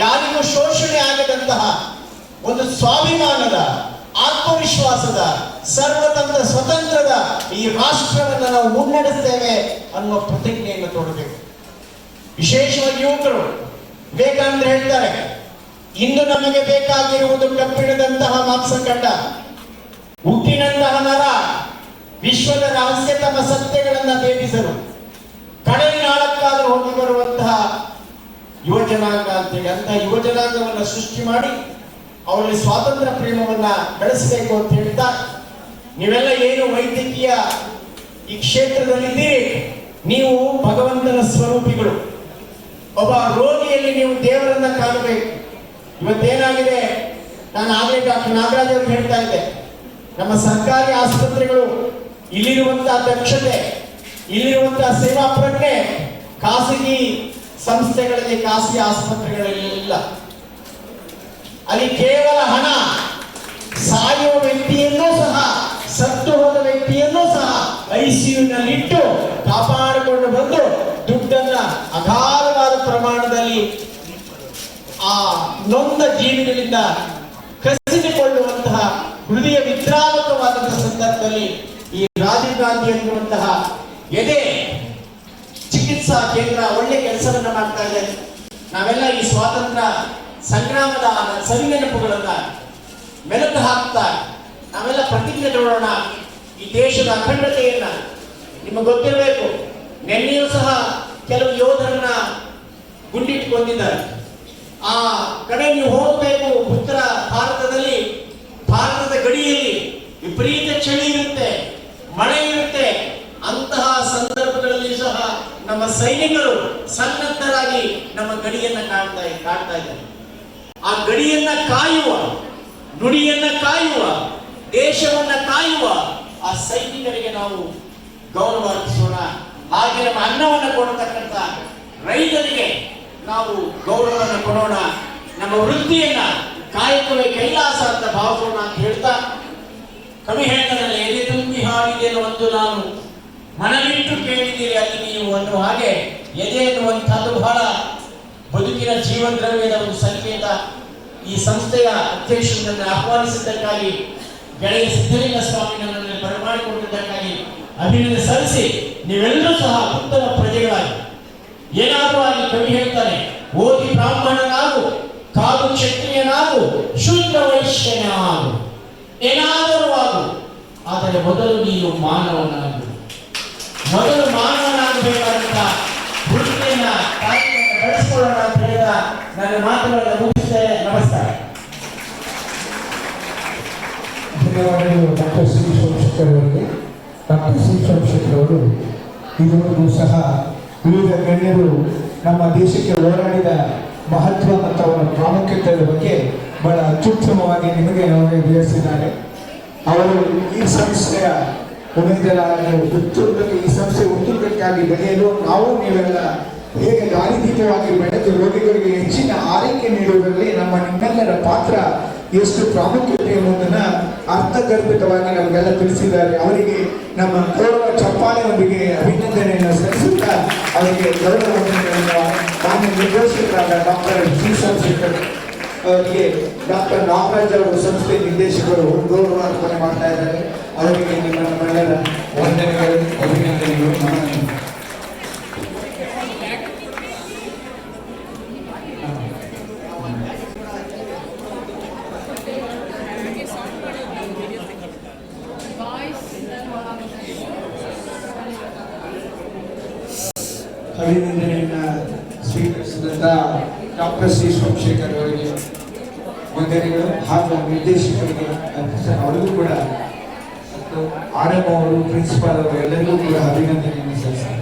ಯಾರಿಗೂ ಶೋಷಣೆ ಆಗದಂತಹ ಒಂದು ಸ್ವಾಭಿಮಾನದ, ಆತ್ಮವಿಶ್ವಾಸದ, ಸರ್ವತಂತ್ರ ಸ್ವತಂತ್ರದ ಈ ರಾಷ್ಟ್ರವನ್ನು ನಾವು ಮುನ್ನಡೆಸ್ತೇವೆ ಅನ್ನುವ ಪ್ರತಿಜ್ಞೆಯನ್ನು ತೋರಬೇಕು. ವಿಶೇಷವಾಗಿ ಯುವಕರು, ವಿವೇಕಾನಂದರು ಹೇಳ್ತಾರೆ, ಇಂದು ನಮಗೆ ಬೇಕಾಗಿರುವುದು ಕಬ್ಬಿಣದಂತಹ ಮಾಂಸಖಂಡ, ಉಕ್ಕಿನಂತಹ ನರ, ವಿಶ್ವದ ರಹಸ್ಯತಮ ಸತ್ಯಗಳನ್ನು ಭೇದಿಸಲು ಕಡಲಿನಾಳಕ್ಕಾದರೂ ಹೋಗಿ ಬರುವಂತಹ ಯುವಜನಾಂಗ ಅಂತೇಳಿ ಅಂತಹ ಯುವಜನಾಂಗವನ್ನು ಸೃಷ್ಟಿ ಮಾಡಿ ಅವರಲ್ಲಿ ಸ್ವಾತಂತ್ರ್ಯ ಪ್ರೇಮವನ್ನ ಬೆಳೆಸಬೇಕು ಅಂತ ಹೇಳ್ತಾ, ನೀವೆಲ್ಲ ಏನು ವೈದ್ಯಕೀಯ ಈ ಕ್ಷೇತ್ರದಲ್ಲಿದ್ದೀರಿ, ನೀವು ಭಗವಂತನ ಸ್ವರೂಪಿಗಳು. ಒಬ್ಬ ರೋಗಿಯಲ್ಲಿ ನೀವು ದೇವರನ್ನ ಕಾಣಬೇಕು. ಇವತ್ತೇನಾಗಿದೆ, ನಾನು ಆಗಲೇ ಡಾಕ್ಟರ್ ನಾಗರಾಜ್ ಅವರು ಹೇಳ್ತಾ ಇದ್ದೆ, ನಮ್ಮ ಸರ್ಕಾರಿ ಆಸ್ಪತ್ರೆಗಳು ಇಲ್ಲಿರುವಂತಹ ದಕ್ಷತೆ, ಇಲ್ಲಿರುವಂತಹ ಸೇವಾ ಪ್ರಜ್ಞೆ ಖಾಸಗಿ ಸಂಸ್ಥೆಗಳಲ್ಲಿ, ಖಾಸಗಿ ಆಸ್ಪತ್ರೆಗಳಲ್ಲಿ ಇಲ್ಲ. ಅಲ್ಲಿ ಕೇವಲ ಹಣ, ಸಾಯುವ ವ್ಯಕ್ತಿಯನ್ನೂ ಸಹ, ಸತ್ತು ಹೋದ ವ್ಯಕ್ತಿಯನ್ನೂ ಸಹ ICU-ನಲ್ಲಿಟ್ಟು ಕಾಪಾಡಿಕೊಂಡು ಬಂದು ದುಡ್ಡನ್ನ ಅಗಾಧವಾದ ಪ್ರಮಾಣದಲ್ಲಿ ಆ ನೊಂದ ಜೀವಿಗಳಿಂದ ಕಸಿದುಕೊಳ್ಳುವಂತಹ ಹೃದಯ ವಿದ್ರಾವಕವಾದಂತಹ ಸಂದರ್ಭದಲ್ಲಿ ಈ ರಾಜೀವ್ ಗಾಂಧಿ ಎನ್ನುವಂತಹ ಎದೆ ಚಿಕಿತ್ಸಾ ಕೇಂದ್ರ ಒಳ್ಳೆ ಕೆಲಸವನ್ನ ಮಾಡ್ತಾ ಇದೆ. ನಾವೆಲ್ಲ ಈ ಸ್ವಾತಂತ್ರ್ಯ ಸಂಗ್ರಾಮದ ಸವಿನೆನಪುಗಳನ್ನ ಮೆಲುಕು ಹಾಕ್ತಾ ನಾವೆಲ್ಲ ಪ್ರತಿಜ್ಞೆ ತಗೊಳ್ಳೋಣ. ಈ ದೇಶದ ಅಖಂಡತೆಯನ್ನ ನಿಮಗೆ ಗೊತ್ತಿರಬೇಕು. ನಿನ್ನೆಯೂ ಸಹ ಕೆಲವು ಯೋಧರನ್ನ ಗುಂಡಿಟ್ಟುಕೊಂಡಿದ್ದಾರೆ. ಆ ಕಡೆ ನೀವು ಹೋಗಬೇಕು. ಉತ್ತರ ಭಾರತದಲ್ಲಿ, ಭಾರತದ ಗಡಿಯಲ್ಲಿ ವಿಪರೀತ ಚಳಿ ಇರುತ್ತೆ, ಮಳೆ ಇರುತ್ತೆ. ಅಂತಹ ಸಂದರ್ಭಗಳಲ್ಲಿ ಸಹ ನಮ್ಮ ಸೈನಿಕರು ಸನ್ನದ್ಧರಾಗಿ ನಮ್ಮ ಗಡಿಯನ್ನ ಕಾಡ್ತಾ ಇದ್ದಾರೆ. ಆ ಗಡಿಯನ್ನ ಕಾಯುವ, ನುಡಿಯನ್ನ ಕಾಯುವ, ದೇಶವನ್ನ ಕಾಯುವ ಆ ಸೈನಿಕರಿಗೆ ನಾವು ಗೌರವ ಅರ್ಪಿಸೋಣ. ಹಾಗೆ ನಮ್ಮ ಅನ್ನವನ್ನು ಕೊಡತಕ್ಕಂಥ ರೈತರಿಗೆ ನಾವು ಗೌರವವನ್ನು ಕೊಡೋಣ. ನಮ್ಮ ವೃತ್ತಿಯನ್ನ ಕಾಯಕವೇ ಕೈಲಾಸ ಅಂತ ಭಾವಿಸೋಣ ಅಂತ ಹೇಳ್ತಾ, ಕವಿ ಹೇಳ್ತಾರಲ್ಲ, ಎದೆ ತುಂಬಿ ಹಾಡಿದೆನು ಒಂದು ನಾನು, ಮನವಿಟ್ಟು ಕೇಳಿದ್ದೀರಿ ಅಲ್ಲಿ ನೀವು ಅನ್ನುವ ಹಾಗೆ ಎದೆ ಎನ್ನುವಂಥದ್ದು ಬಹಳ ಬದುಕಿನ ಜೀವ ದ್ರವ್ಯದ ಒಂದು ಸಂಕೇತ. ಈ ಸಂಸ್ಥೆಯ ಅಧ್ಯಕ್ಷರನ್ನು ಆಹ್ವಾನಿಸಿದ್ದಕ್ಕಾಗಿ, ಗೆಳೆಯ ಸಿದ್ದಲಿಂಗ ಸ್ವಾಮಿ ನನ್ನನ್ನು ಬರಮಾಡಿಕೊಂಡಿದ್ದಕ್ಕಾಗಿ ಅಭಿನಂದನೆ ಸಲ್ಲಿಸಿ, ನೀವೆಲ್ಲರೂ ಸಹ ಉತ್ತಮ ಪ್ರಜೆಗಳಾಗಿ ಏನಾದರೂ ಆಗಿ ಕವಿ ಹೇಳ್ತಾನೆ, ಓದಿ ಬ್ರಾಹ್ಮಣನಾಗು, ಕಾದು ಕ್ಷತ್ರಿಯನಾಗು, ಶೂದ್ರ ವೈಶ್ಯನಾಗು, ಏನಾದರೂ ಆಗು, ಆದರೆ ಮೊದಲು ನೀನು ಮಾನವನಾಗು. ಮೊದಲು ಮಾನವನಾಗಬೇಕಾದಂತ ವೃತ್ತಿಯನ್ನ ಬೆಳೆಸ್ಕೊಳ್ಳೋಣ ಅಂತ ಹೇಳಿದ ನನ್ನ ಮಾತುಗಳನ್ನು ಮುಗಿಸ್ತೇನೆ. ನಮಸ್ಕಾರ. ಧನ್ಯವಾದಗಳು ಡಾಕ್ಟರ್ ಸಿ ಸೋಮಶೇಖರ್ ಅವರಿಗೆ. ಡಾಕ್ಟರ್ ಸಿ ಸೋಮಶೇಖರ್ ಅವರು ಇದುವರೆಗೂ ಸಹ ವಿವಿಧ ಗಣ್ಯರು ನಮ್ಮ ದೇಶಕ್ಕೆ ಹೋರಾಡಿದ ಮಹತ್ವ ಮತ್ತು ಅವರ ಪ್ರಾಮುಖ್ಯತೆಯ ಬಗ್ಗೆ ಬಹಳ ಅತ್ಯುತ್ತಮವಾಗಿ ನಿಮಗೆ ವಿವರಿಸಿದ್ದಾರೆ. ಅವರು ಈ ಸಂಸ್ಥೆಯ ಉತ್ತುಂಗಕ್ಕೆ, ಈ ಸಂಸ್ಥೆ ಉತ್ತುಂಗಕ್ಕಾಗಿ ಬೆಳೆಯಲು ನಾವು ನೀವೆಲ್ಲ ಹೇಗೆ ದಾರಿದೀಪವಾಗಿ ಬೆಳೆದು ರೋಗಿಗಳಿಗೆ ಹೆಚ್ಚಿನ ಆರೈಕೆ ನೀಡುವುದರಲ್ಲಿ ನಿಮ್ಮೆಲ್ಲರ ಪಾತ್ರ ಎಷ್ಟು ಪ್ರಾಮುಖ್ಯತೆ ಎಂಬುದನ್ನು ಅರ್ಥಗರ್ಭಿತವಾಗಿ ನಮಗೆಲ್ಲ ತಿಳಿಸಿದ್ದಾರೆ. ಅವರಿಗೆ ನಮ್ಮ ಗೌರವ ಚಪ್ಪಾಳೆಯೊಂದಿಗೆ ಅಭಿನಂದನೆಯನ್ನು ಸಲ್ಲಿಸುತ್ತಾ ಅವರಿಗೆ ಗೌರವ ಮಾನ್ಯ ನಿರ್ದೇಶಕರಾದ ಡಾಕ್ಟರ್ ಸಿ ಸೋಮಶೇಖರ್ ಅವರಿಗೆ ಡಾಕ್ಟರ್ ನಾಗರಾಜ್ ಅವರು ಸಂಸ್ಥೆ ನಿರ್ದೇಶಕರು ಗೌರವ ಅರ್ಪಣೆ ಮಾಡ್ತಾ ಇದ್ದಾರೆ. ಅವರಿಗೆ ನಮ್ಮೆಲ್ಲರ ವಂದನೆಗಳು, ಅಭಿನಂದನೆಗಳು. ಅಭಿನಂದನೆಯನ್ನ ಸ್ವೀಕರಿಸಿದಂತ ಡಾಕ್ಟರ್ ಸಿ ಸೋಮಶೇಖರ್ ಅವರಿಗೆ ವಂದನೆಗಳು ಹಾಗೂ ನಿರ್ದೇಶಕರಿಗೆ ಅವರಿಗೂ ಕೂಡ, ಮತ್ತು RM ಅವರು, ಪ್ರಿನ್ಸಿಪಾಲ್ ಅವರು ಎಲ್ಲರಿಗೂ ಕೂಡ ಅಭಿನಂದನೆಯನ್ನು ಸಲ್ಲಿಸ್ತಾರೆ.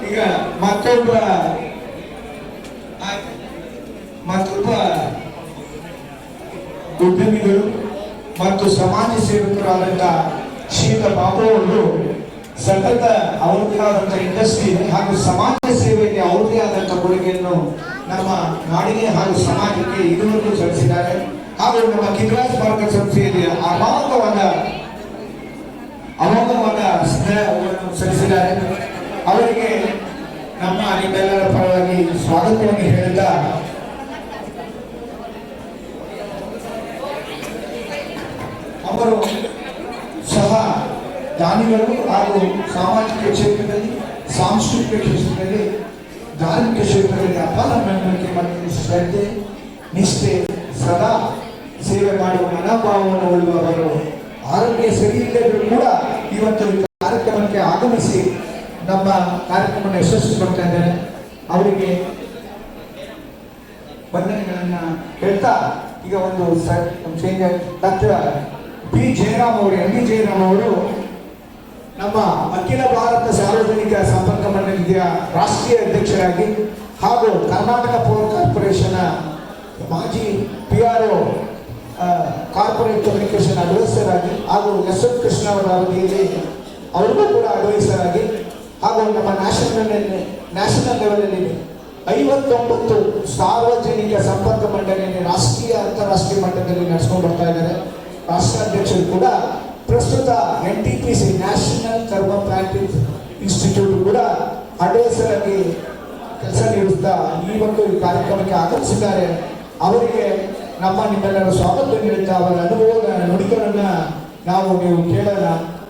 ಈಗ ಮತ್ತೊಬ್ಬ ಉದ್ಯಮಿಗಳು ಮತ್ತು ಸಮಾಜ ಸೇವಕರಾದಂಥ ಶ್ರೀಯುತ ಬಾಬು ಅವರು ಸತತ ಅವರದೇ ಆದಂಥ ಇಂಡಸ್ಟ್ರಿ ಹಾಗೂ ಸಮಾಜ ಸೇವೆಯಲ್ಲಿ ಅವರದೇ ಆದಂಥ ಕೊಡುಗೆಯನ್ನು ನಮ್ಮ ನಾಡಿಗೆ ಹಾಗೂ ಸಮಾಜಕ್ಕೆ ಇದುವರೆಗೂ ಸಲ್ಲಿಸಿದ್ದಾರೆ. ಹಾಗೂ ನಮ್ಮ ಕಿದ್ರಾಜ್ ಭಾರತ ಸಂಸ್ಥೆಯಲ್ಲಿ ಅಮೋಘವಾದ ಸ್ನೇಹವನ್ನು ಸಲ್ಲಿಸಿದ್ದಾರೆ. ಅವರಿಗೆ ನಮ್ಮ ನಿಮ್ಮೆಲ್ಲರ ಪರವಾಗಿ ಸ್ವಾಗತವನ್ನು ಹೇಳಿದ ಅವರು ಸಹ ದಾನಿಗಳು ಹಾಗೂ ಸಾಮಾಜಿಕ ಕ್ಷೇತ್ರದಲ್ಲಿ, ಸಾಂಸ್ಕೃತಿಕ ಕ್ಷೇತ್ರದಲ್ಲಿ, ಧಾರ್ಮಿಕ ಕ್ಷೇತ್ರದಲ್ಲಿ ಅಪಾರ ನಂಬಿಕೆ ಮತ್ತು ಶ್ರದ್ಧೆ, ನಿಷ್ಠೆ, ಸದಾ ಸೇವೆ ಮಾಡುವ ಮನೋಭಾವವನ್ನು ಉಳ್ಳುವವರು. ಆರೋಗ್ಯ ಸರಿ ಇಲ್ಲದರೂ ಕೂಡ ಇವತ್ತು ಕಾರ್ಯಕ್ರಮಕ್ಕೆ ಆಗಮಿಸಿ ನಮ್ಮ ಕಾರ್ಯಕ್ರಮವನ್ನು ಯಶಸ್ವಿಗೊಳ್ತಾ ಇದ್ದಾರೆ. ಅವರಿಗೆ ವಂದನೆಗಳನ್ನ ಹೇಳ್ತಾ, ಈಗ ಒಂದು ಚೇಂಜ್ ಡಾಕ್ಟರ್ ಬಿ ಜಯರಾಮ್ ಅವರು, ಎಂ ಬಿ ಜಯರಾಮ್ ಅವರು ನಮ್ಮ ಅಖಿಲ ಭಾರತ ಸಾರ್ವಜನಿಕ ಸಂಪರ್ಕ ಮಂಡಳಿಯ ರಾಷ್ಟ್ರೀಯ ಅಧ್ಯಕ್ಷರಾಗಿ ಹಾಗೂ ಕರ್ನಾಟಕ ಪವರ್ ಕಾರ್ಪೊರೇಷನ್ ಮಾಜಿ PR ಹಲವಾರು ಕಾರ್ಪೊರೇಟ್ ಕಮ್ಯುನಿಕೇಶನ್ ಅಡ್ವೈಸರ್ ಆಗಿ ಹಾಗೂ ಎಸ್ ಎಫ್ ಕೃಷ್ಣ ಅವರ ಅವಧಿಯಲ್ಲಿ ಅವ್ರಿಗೂ ಕೂಡ ಅಡ್ವೈಸರ್ ಆಗಿ ಹಾಗೂ ನಮ್ಮ ನ್ಯಾಷನಲ್ ಲೆವೆಲಲ್ಲಿ 59 ಸಾರ್ವಜನಿಕ ಸಂಪರ್ಕ ಮಂಡಳಿಯನ್ನು ರಾಷ್ಟ್ರೀಯ ಅಂತಾರಾಷ್ಟ್ರೀಯ ಮಟ್ಟದಲ್ಲಿ ನಡೆಸ್ಕೊಂಡು ಬರ್ತಾ ಇದ್ದಾರೆ. ರಾಷ್ಟ್ರಾಧ್ಯಕ್ಷರು ಕೂಡ ಪ್ರಸ್ತುತ NTPC ನ್ಯಾಷನಲ್ ಥರ್ಮೋಪ್ಲಾಸ್ಟಿಕ್ ಇನ್ಸ್ಟಿಟ್ಯೂಟ್ ಕೂಡ ಅಡ್ವೈಸರ್ ಆಗಿ ಕೆಲಸ ನೀಡುತ್ತಾ ಈ ಒಂದು ಕಾರ್ಯಕ್ರಮಕ್ಕೆ ಆಗಮಿಸಿದ್ದಾರೆ. ಅವರಿಗೆ ನಿಮ್ಮೆಲ್ಲರ ಸ್ವಾಗತ ನೀಡುತ್ತಾ ಅವರ ಅನುಭವದ ನುಡಿಗಳನ್ನ ನೀವು ಕೇಳೋಣ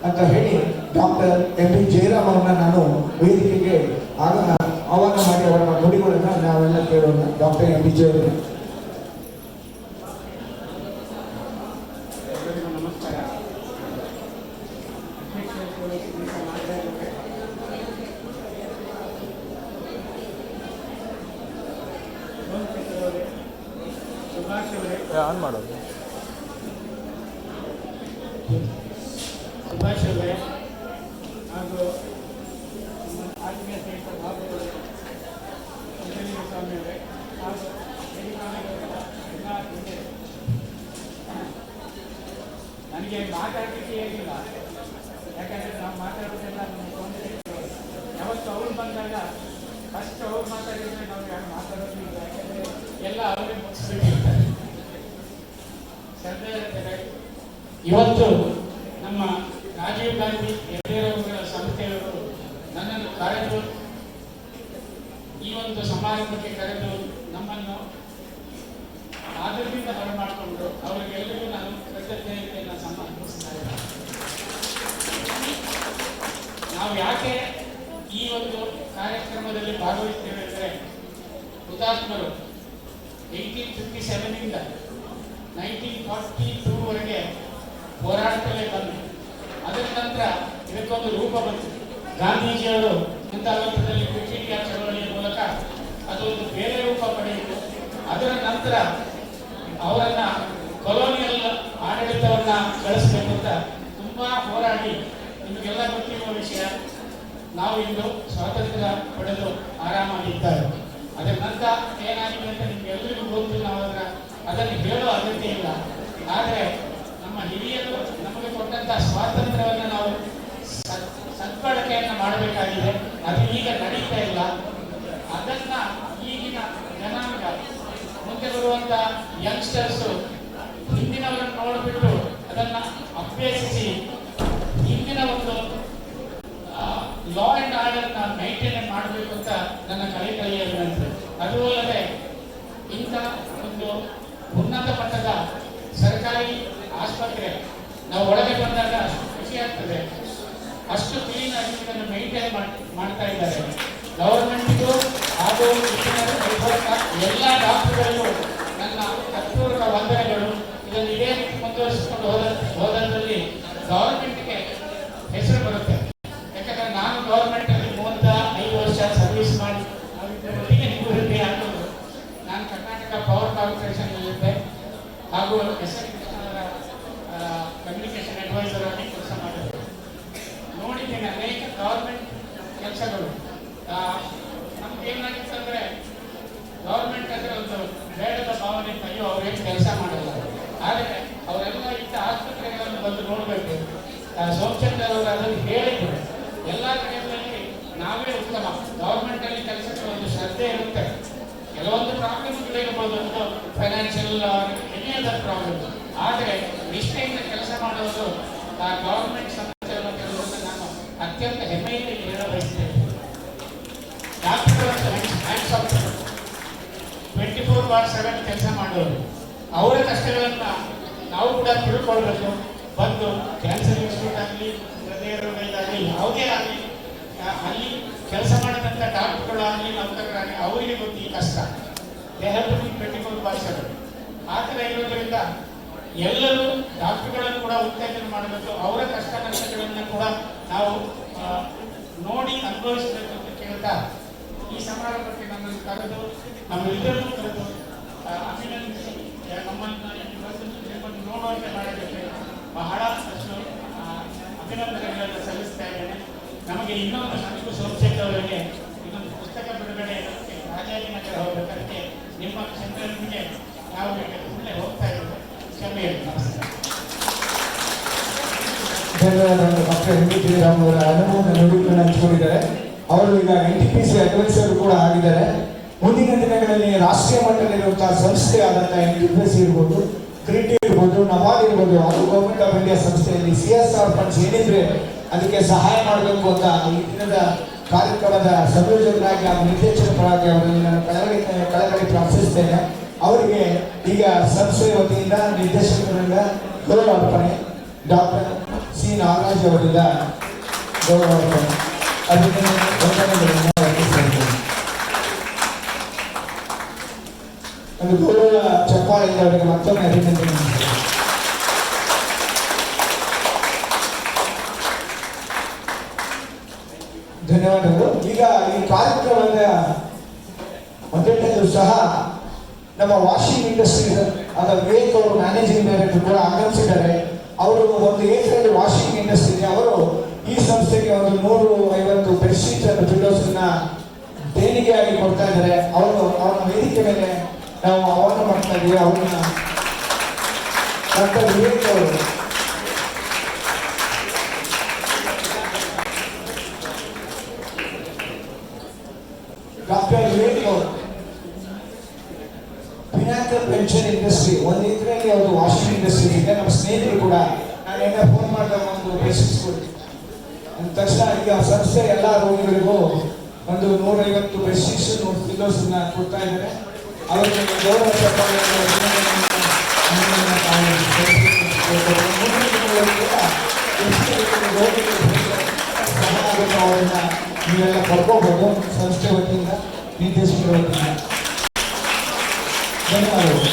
ಅಂತ ಹೇಳಿ ಡಾಕ್ಟರ್ MB ಜಯರಾಮ್ ಅವರನ್ನ ನಾನು ವೇದಿಕೆಗೆ ಆಹ್ವಾನ ಮಾಡಿ ಅವರ ನುಡಿಗಳನ್ನ ನಾವೆಲ್ಲ ಕೇಳೋಣ. Doctor MB Jayaram. ನಮಸ್ಕಾರ. ಆನ್ ಮಾಡೋದು. ಸುಭಾಷ್ ಅವರೇ ಹಾಗೂ ಆತ್ಮೀಯ ಸ್ನೇಹಿತ ಬಾಬುಗಳು, ಸ್ವಾಮಿ ಅವರೇ ಹಾಗೂ ಎಲ್ಲ ಹಿಂದೆ ನನಗೆ ಮಾತಾಡಲಿಕ್ಕೆ ಏನಿಲ್ಲ, ಯಾಕಂದರೆ ನಾವು ಮಾತಾಡೋದೆಲ್ಲ ಯಾವತ್ತು ಅವ್ರು ಬಂದಾಗ ಫಸ್ಟ್ ಅವ್ರು ಮಾತಾಡಿದ್ರೆ ನಾವು ಯಾರು ಮಾತಾಡೋದಿಲ್ಲ, ಯಾಕಂದರೆ ಎಲ್ಲ ಅವರೇ ಮುಗಿಸ್ಬಿಟ್ಟಿರ್ತಾರೆ. ಇವತ್ತು ನಮ್ಮ ರಾಜೀವ್ ಗಾಂಧಿ ಹೆಗಡೆಯವರ ಸಂಸ್ಥೆಯವರು ನನ್ನನ್ನು ಕರೆದು ಈ ಒಂದು ಸಮಾರಂಭಕ್ಕೆ ಕರೆದು ನಮ್ಮನ್ನು ಆದರದಿಂದ ಬರಮಾಡಿಕೊಂಡು ಅವರಿಗೆಲ್ಲರಿಗೂ ನಾನು ಕೃತಜ್ಞತೆಯನ್ನು ಸಮರ್ಪಿಸ್ತಾ ಇದ್ದೇನೆ. ನಾವು ಯಾಕೆ ಈ ಒಂದು ಕಾರ್ಯಕ್ರಮದಲ್ಲಿ ಭಾಗವಹಿಸ್ತೇವೆ ಅಂದರೆ, ಹುತಾತ್ಮರು 1857 ಇಂದ 1942ವರೆಗೆ ಹೋರಾಟದಲ್ಲೇ ಬಂದು ಅದರ ನಂತರ ಇದಕ್ಕೊಂದು ರೂಪ ಬಂತು. ಗಾಂಧೀಜಿಯವರು ವೃಂದಾವನದಲ್ಲಿ ಕ್ವಿಟ್ ಇಂಡಿಯಾ ಚಳವಳಿಯ ಮೂಲಕ ಅದೊಂದು ಬೇರೆ ರೂಪ ಪಡೆಯಿತು. ಅದರ ನಂತರ ಅವರನ್ನ ಕೊಲೋನಿಯಲ್ ಆಡಳಿತವನ್ನ ಬೆಳೆಸಬೇಕು ಅಂತ ತುಂಬಾ ಹೋರಾಡಿ, ನಿಮಗೆಲ್ಲ ಗೊತ್ತಿರುವ ವಿಷಯ, ನಾವು ಇಂದು ಸ್ವಾತಂತ್ರ್ಯ ಪಡೆದು ಆರಾಮಾಗಿದ್ದಾರೆ. ಅದರ ನಂತರ ಏನಾಗಿದೆ ಅಂತ ನಿಮ್ಗೆಲ್ಲರಿಗೂ ಗೊತ್ತು. ನಾವು ಅದನ್ನು ಹೇಳೋ ಅಗತ್ಯ ಇಲ್ಲ. ಆದರೆ ನಮ್ಮ ಹಿರಿಯರು ನಮಗೆ ಕೊಟ್ಟಂತ ಸ್ವಾತಂತ್ರ್ಯವನ್ನು ನಾವು ಸದ್ಬಳಕೆಯನ್ನು ಮಾಡಬೇಕಾಗಿದೆ. ಅದು ಈಗ ನಡೀತಾ ಇಲ್ಲ. ಅದನ್ನ ಈಗಿನ ಜನಾಂಗ, ಮುಂದೆ ಬರುವಂತ ಯಂಗ್ಸ್ಟರ್ಸ್ ಹಿಂದಿನವರನ್ನು ನೋಡಿಬಿಟ್ಟು ಅದನ್ನ ಅಭ್ಯಸಿಸಿ ಹಿಂದಿನ ಒಂದು ಲಾ ಅಂಡ್ ಆರ್ಡರ್ನ ಮೇಂಟೈನ್ ಮಾಡಬೇಕು ಅಂತ ನನ್ನ ಕಳೆಯ ವಿನಂತಿ. ಅದು ಅಲ್ಲದೆ ಇಂಥ ಒಂದು ಉನ್ನತ ಮಟ್ಟದ ಸರ್ಕಾರಿ ಆಸ್ಪತ್ರೆ ನಾವು ಒಳಗೆ ಬಂದಾಗ ಖುಷಿ ಆಗ್ತದೆ. ಅಷ್ಟು ಕ್ಲೀನ್ ಆಗಿ ಇದನ್ನು ಮೇಂಟೈನ್ ಮಾಡ್ತಾ ಇದ್ದಾರೆ. ಗವರ್ಮೆಂಟ್ಗೂ ಹಾಗೂ ಎಲ್ಲ ಡಾಕ್ಟರ್ಗಳಿಗೂ ನನ್ನ ಹೃತ್ಪೂರ್ವಕ ವಂದನೆಗಳು. ಇದನ್ನು ಇದೇ ರೀತಿ ಮುಂದುವರಿಸಿಕೊಂಡು ಹೋದಲ್ಲಿ ಗವರ್ಮೆಂಟ್ಗೆ ಹೆಸರು ಬರುತ್ತೆ. ಯಾಕಂದ್ರೆ ನಾನು ಗವರ್ಮೆಂಟ್ ಅಲ್ಲಿ 35 ವರ್ಷ ಸರ್ವಿಸ್ ಮಾಡಿ ನಿವೃತ್ತಿ ಹಾಕೋದು. ನಾನು ಕರ್ನಾಟಕ ಪವರ್ ಕಾರ್ಪೊರೇಷನ್ ಇದ್ದೆ ಹಾಗೂ ಎಸ್ ಎನ್ ಕೃಷ್ಣವರ ಕಮ್ಯುನಿಕೇಶನ್ ಅಡ್ವೈಸರ್ ಆಗಿ ಕೆಲಸ ಮಾಡಿದ್ದೆ. ನೋಡಿದ್ದೇನೆ ಅನೇಕ ಗವರ್ಮೆಂಟ್ ಕೆಲಸಗಳು. ನಮ್ಗೆ ಏನಾಗಿತ್ತು ಅಂದ್ರೆ, ಗವರ್ಮೆಂಟ್ ಅಂದ್ರೆ ಒಂದು ಬೇಡದ ಭಾವನೆ ಇತ್ತು, ಅಯ್ಯೋ ಅವ್ರೇನು ಕೆಲಸ ಮಾಡಲ್ಲ. ಆದರೆ ಅವರೆಲ್ಲ ಇದ್ದ ಆಸ್ಪತ್ರೆಗಳನ್ನು ಬಂದು ನೋಡಬೇಕು. ಸೋಮಚಂದ್ರ ಅವರು ಅದನ್ನು ಹೇಳಿದ್ರು. ಎಲ್ಲ ಕಡೆಯಲ್ಲಿ ನಾವೇ ಉತ್ತಮ. ಗವರ್ಮೆಂಟ್ ಅಲ್ಲಿ ಕೆಲಸಕ್ಕೆ ಒಂದು ಶ್ರದ್ಧೆ ಇರುತ್ತೆ. ಕೆಲವೊಂದು ಪ್ರಾಬ್ಲಮ್ಗಳಿರ್ಬೋದು, ಒಂದು ಫೈನಾನ್ಷಿಯಲ್ ಎನಿ ಅದರ್ ಪ್ರಾಬ್ಲಮ್. ಆದರೆ ನಿಷ್ಠೆಯಿಂದ ಕೆಲಸ ಮಾಡುವುದು ಆ ಗವರ್ಮೆಂಟ್ ಸಂಸ್ಥೆಗಳ ಕೆಲಸವನ್ನು ನಾನು ಅತ್ಯಂತ ಹೆಮ್ಮೆಯಿಂದ ಹೇಳ ಬಯಸ್ತೇನೆ. ಡಾಕ್ಟರ್ಗಳು 24/7 ಕೆಲಸ ಮಾಡೋರು. ಅವರ ಕಷ್ಟಗಳನ್ನು ನಾವು ಕೂಡ ತಿಳ್ಕೊಳ್ಬೇಕು. ಬಂದು ಕ್ಯಾನ್ಸರ್ ಇನ್ಸ್ಟಿಟ್ಯೂಟ್ ಆಗಲಿ, ಹೃದಯ ರೋಗಗಳಾಗಲಿ, ಯಾವುದೇ ಆಗಲಿ, ಅಲ್ಲಿ ಕೆಲಸ ಮಾಡಿದಂಥ ಡಾಕ್ಟರ್ಗಳಾಗಲಿ, ನೌಕರರಾಗಲಿ, ಅವರಿಗೆ ಗೊತ್ತು ಈ ಕಷ್ಟ. They have to be 24/7. ಆ ಥರ ಇರೋದ್ರಿಂದ ಎಲ್ಲರೂ ಡಾಕ್ಟರ್ಗಳನ್ನು ಕೂಡ ಉತ್ತೇಜನ ಮಾಡಬೇಕು. ಅವರ ಕಷ್ಟ ನಷ್ಟಗಳನ್ನು ಕೂಡ ನಾವು ನೋಡಿ ಅನುಭವಿಸಬೇಕು ಅಂತ ಕೇಳ್ತಾ, ಈ ಸಮಾರಂಭಕ್ಕೆ ನಮ್ಮನ್ನು ಕರೆದು ನಮ್ಮೆಲ್ಲರನ್ನೂ ಕರೆದು ಅಭಿನಂದಿಸಿ ನಮ್ಮನ್ನು ನೋಡುವಂತೆ ಮಾಡೋದಕ್ಕೆ ಬಹಳ ಅಷ್ಟು ಅಭಿನಂದನೆಗಳನ್ನು ಸಲ್ಲಿಸ್ತಾ ಇದ್ದೇನೆ. ನಮಗೆ ಇನ್ನೊಂದು ನನಗೂ ಸೋಮಶೇಖರ್ ಅವರಿಗೆ ಇನ್ನೊಂದು ಪುಸ್ತಕ ಬಿಡುಗಡೆ ರಾಜಾಜಿನಗರ ಹೋಗಬೇಕಂತೆ ನಿಮ್ಮ ಚಂದ್ರನಿಗೆ ನಾವು ಬೇಕಾದ್ರೆ ಮುಂದೆ ಹೋಗ್ತಾ ಇದ್ದೇವೆ. ಕ್ಷಮೆಯಲ್ಲಿ ನಮಸ್ಕಾರ. ಧನ್ಯವಾದಗಳು ಡಾಕ್ಟರ್ ಎಂ ವಿ ಶ್ರೀರಾಮ್ ಅವರ ಅನುಭವದ ನುಡಿಗಳನ್ನು ಹಂಚಿಕೊಂಡಿದ್ದಾರೆ. ಅವರು ಈಗ NTPC ಅಡ್ವೈಸರ್ ಕೂಡ ಆಗಿದ್ದಾರೆ. ಮುಂದಿನ ದಿನಗಳಲ್ಲಿ ರಾಷ್ಟ್ರೀಯ ಮಟ್ಟದಲ್ಲಿರುವಂತಹ ಸಂಸ್ಥೆ ಆದಂತಹ NTPC ಇರ್ಬೋದು, ಕ್ರಿಟಿ ಇರ್ಬೋದು, ನಬಾರ್ಡ್ ಇರ್ಬೋದು, ಅದು ಗೌರ್ಮೆಂಟ್ ಆಫ್ ಇಂಡಿಯಾ ಸಂಸ್ಥೆಯಲ್ಲಿ CSR ಫಂಡ್ಸ್ ಏನಿದ್ರೆ ಅದಕ್ಕೆ ಸಹಾಯ ಮಾಡಬೇಕು ಅಂತ ಈ ದಿನದ ಕಾರ್ಯಕ್ರಮದ ಸಂಯೋಜಕರಾಗಿ ಹಾಗೂ ನಿರ್ದೇಶಕರಾಗಿ ಅವರನ್ನು ನಾನು ಕಳಕಳಿ ಪ್ರಾರ್ಥಿಸುತ್ತೇನೆ. ಅವರಿಗೆ ಈಗ ಸಂಸ್ಥೆ ವತಿಯಿಂದ ನಿರ್ದೇಶಕರಿಂದ ಗೌರವ ಅರ್ಪಣೆ, ಡಾಕ್ಟರ್ ಸಿ ನಾಗರಾಜ್ ಅವರಿಂದ ಗೌರವ ಅರ್ಪಣೆ ವಂದನೆಗಳನ್ನು ಅರ್ಪಿಸುತ್ತೇನೆ. ಒಂದು ಗೌರವ ಚಪ್ಪಾಳೆಯಿಂದ ಅವರಿಗೆ ಮತ್ತೊಮ್ಮೆ ಅಭಿನಂದನೆ. ಧನ್ಯವಾದಗಳು. ಈಗ ಈ ಕಾರ್ಯಕ್ರಮದ ಮೊದಲನೇದು ಸಹ ನಮ್ಮ ವಾಷಿಂಗ್ ಇಂಡಸ್ಟ್ರಿ ಆದ ವಿವೇಕ್ ಅವರು ಮ್ಯಾನೇಜಿಂಗ್ ಡೈರೆಕ್ಟರ್ ಕೂಡ ಆಗಮಿಸಿದ್ದಾರೆ. ಅವರು ಒಂದು ಏಕರಲ್ಲಿ ವಾಷಿಂಗ್ ಇಂಡಸ್ಟ್ರಿ ಇದೆ. ಅವರು ಈ ಸಂಸ್ಥೆಗೆ ಒಂದು 150 ಬೆಡ್ಶೀಟ್ ಅನ್ನು ಪಿಲ್ಲೋಸ್ ದೇಣಿಗೆಯಾಗಿ ಕೊಡ್ತಾ ಇದ್ದಾರೆ. ಅವರ ವೇದಿಕೆ ಮೇಲೆ ನಾವು ಆಹ್ವಾನ ಮಾಡ್ತಾ ಇದ್ದೀವಿ. ಅವ್ರನ್ನ ಡಾಕ್ಟರ್ ವಿವೇಕ್ ಅವರು ಪಿನಾಕಲ್ ಪೆನ್ಷನ್ ಇಂಡಸ್ಟ್ರಿ ಒಂದು ಇದರಲ್ಲಿ ಅವರು ವಾಷಿಂಗ್ ಇಂಡಸ್ಟ್ರಿ ಇದೆ. ನಮ್ಮ ಸ್ನೇಹಿತರು ಕೂಡ ನಾನು ಏನಾದ್ರು ಫೋನ್ ಮಾಡಿದಾಗ ಒಂದು ಬೆಡ್ಶೀಟ್ಸ್ ಕೊಡಿ ಅಂದ ತಕ್ಷಣ ಈಗ ಸಂಸ್ಥೆ ಎಲ್ಲ ರೋಗಿಗಳಿಗೂ ಒಂದು 150 ಬೆಡ್ಶೀಟ್ಸ್ 100 ಪಿಲ್ಲೋಸ್ ಕೊಡ್ತಾ ಇದ್ದಾರೆ. ಅವರಿಗೆ ಗೌರವ ಅವರನ್ನ ನೀವೆಲ್ಲ ಪಡ್ಕೋಬಹುದು ಸಂಸ್ಥೆ ವತಿಯಿಂದ, ನಿರ್ದೇಶಕರ ವತಿಯಿಂದ. ಧನ್ಯವಾದಗಳು.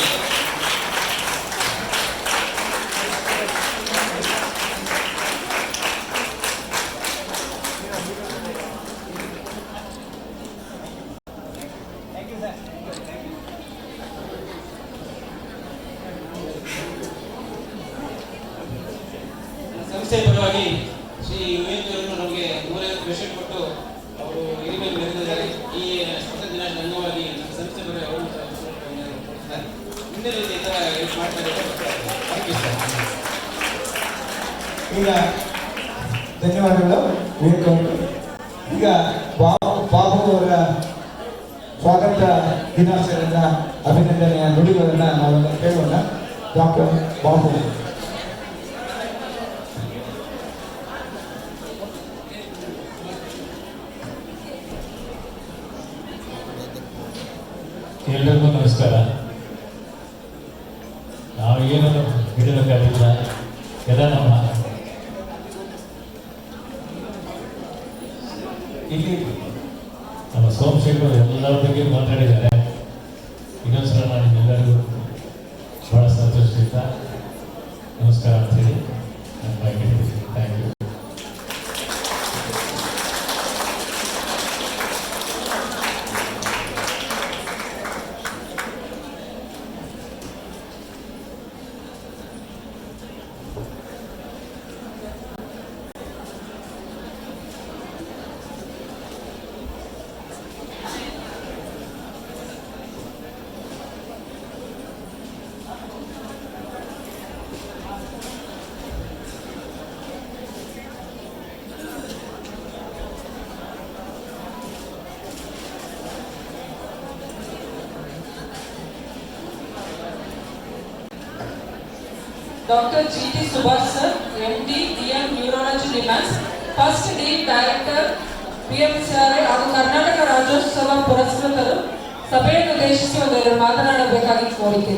ಸಂಸ್ಥೆ ಪರವಾಗಿ ಶ್ರೀ ವಿವೇಕ್ ಅವರು ನಮಗೆ 150 ಬೆಡ್ಶೀಟ್ ಕೊಟ್ಟು ಅವರು ಹಿರಿಮೆ ಮೆರೆದಿದ್ದಾರೆ. ಈ ಸ್ವಾತಂತ್ರ್ಯ ದಿನಾಚರಣೆ ಅಂಗವಾಗಿ ನಮ್ಮ ಸಂಸ್ಥೆ ಪರವಾಗಿ ಅವರು ಕೊಡ್ತಾರೆ. ಮುಂದಿನ ರೀತಿ ಈ ಥರ ಹೆಲ್ಪ್ ಮಾಡ್ತಾರೆ. ಈಗ ಧನ್ಯವಾದಗಳು ವಿವೇಕ್ ಅವರು. ಈಗ ಬಾಬು ಅವರ ಸ್ವಾಗತ ದಿನಾಚರಣೆಯ ಅಭಿನಂದನೆಯ ನುಡಿಗಳನ್ನ ನಾವೆಲ್ಲ ಕೇಳೋಣ. ಡಾಕ್ಟರ್ ಬಾಬು. ಎಲ್ಲರಿಗೂ ನಮಸ್ಕಾರ. ನಾವು ಏನನ್ನು ಬಿಡಬೇಕಾಗಿಲ್ಲ. ಎಲ್ಲ ಇಲ್ಲಿ ನಮ್ಮ ಸೋಮಶೇಖರ್ ಎಲ್ಲರ ಬಗ್ಗೆ ಮಾತಾಡಿದ್ದಾರೆ. ಇನ್ನೊಂದ್ಸಲ ನಾನು ನಿಮ್ಮೆಲ್ಲರಿಗೂ ಭಾಳ ಸಂತೋಷದಿಂದ ನಮಸ್ಕಾರ ಅಂತ ಹೇಳಿ ನಾನು ಬಾಯ್ಬಿಡ್ತೀನಿ. Thank you. Dr. G.T. Subhash sir, MD, DM Neurology Demands, First Dean Director, PMCRI ಹಾಗೂ ಕರ್ನಾಟಕ ರಾಜ್ಯೋತ್ಸವ ಪುರಸ್ಕೃತರು ಸಭೆಯನ್ನು ಉದ್ದೇಶಿಸಿ ಒಂದೆರಡು ಮಾತನಾಡಬೇಕಾಗಿ ಕೋರಿಕೆ.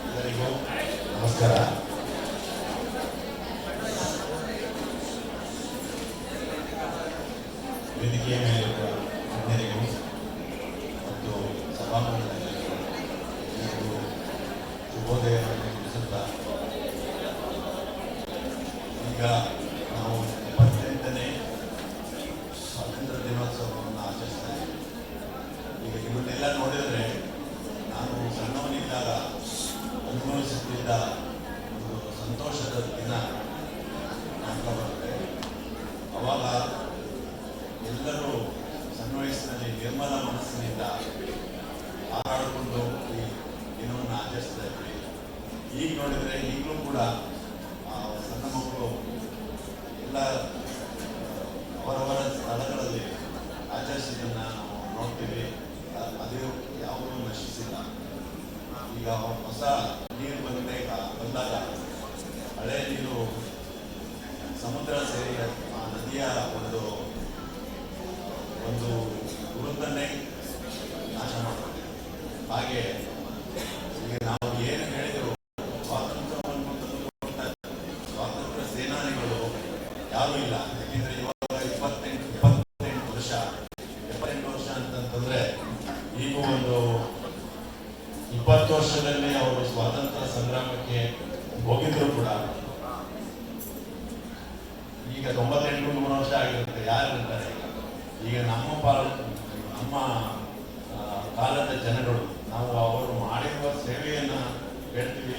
ಎಲ್ಲರಿಗೂ ನಮಸ್ಕಾರ. ವೇದಿಕೆಯ ಮೇಲಿರುವ ಗಣ್ಯರಿಗೂ ಮತ್ತು ಸಭಾಂಗಣದಲ್ಲಿರುವ ಎಲ್ಲರಿಗೂ ಶುಭೋದಯವನ್ನು ತಿಳಿಸುತ್ತಾ, ಈಗ ನಾವು 78ನೇ ಸ್ವಾತಂತ್ರ್ಯ ದಿನೋತ್ಸವವನ್ನು ಆಚರಿಸ್ತಾ ಇದ್ದೀವಿ. ಈಗ ಇವನ್ನೆಲ್ಲ ನೋಡಿದರೆ ನಾನು ಸಣ್ಣವನಿದ್ದಾಗ ಅನುಭವಿಸುತ್ತಿದ್ದ ಒಂದು ಸಂತೋಷದ ದಿನ ಜ್ಞಾಪಕ ಬರುತ್ತೆ. ಅವಾಗ ಎಲ್ಲರೂ ಸಣ್ಣ ವಯಸ್ಸಿನಲ್ಲಿ ನಿರ್ಮಲ ಮನಸ್ಸಿನಿಂದ ಹಾರಾಡಿಕೊಂಡು ಈ ದಿನವನ್ನು ಆಚರಿಸ್ತಾ ಇದ್ವಿ. ಈಗ ನೋಡಿದರೆ ಈಗಲೂ ಕೂಡ ಸಣ್ಣ ಮಕ್ಕಳು ಎಲ್ಲ ಅವರವರ ಸ್ಥಳಗಳಲ್ಲಿ ಆಚರಿಸಿದ್ದನ್ನು ನಾವು ನೋಡ್ತೀವಿ. ಅದು ಯಾವುದೂ ನಶಿಸಿಲ್ಲ. ಈಗ ಹೊಸ ನೀರು ಬಂದಾಗ ಹಳೆ ನೀರು ಸಮುದ್ರ ಸೇರಿ ಆ ನದಿಯ ಒಂದು ಗುರುತನ್ನೇ ನಾಶ ಮಾಡ್ತದೆ. ಹಾಗೆ ಈಗ ನಾವು ಏನು ಹೇಳಿದ್ರು ಸ್ವಾತಂತ್ರ್ಯವನ್ನು ತಂದುಕೊಂಡ ಸ್ವಾತಂತ್ರ್ಯ ಸೇನಾನಿಗಳು ಯಾರೂ ಇಲ್ಲ. ಯಾಕೆಂದ್ರೆ ಇವಾಗ 78 ವರ್ಷ ಅಂತಂತಂದ್ರೆ ಈಗ ಒಂದು 20 ವರ್ಷದಲ್ಲಿ ಅವರು ಸ್ವಾತಂತ್ರ್ಯ ಸಂಗ್ರಾಮಕ್ಕೆ ಹೋಗಿದ್ರು ಕೂಡ ಈಗ 98 ವರ್ಷ ಆಗಿರುತ್ತೆ. ಯಾರು ಇರ್ತಾರೆ ಈಗ ನಮ್ಮ ಕಾಲದ ಜನಗಳು ನಾವು ಅವರು ಮಾಡಿರುವ ಸೇವೆಯನ್ನ ಹೇಳ್ತೀವಿ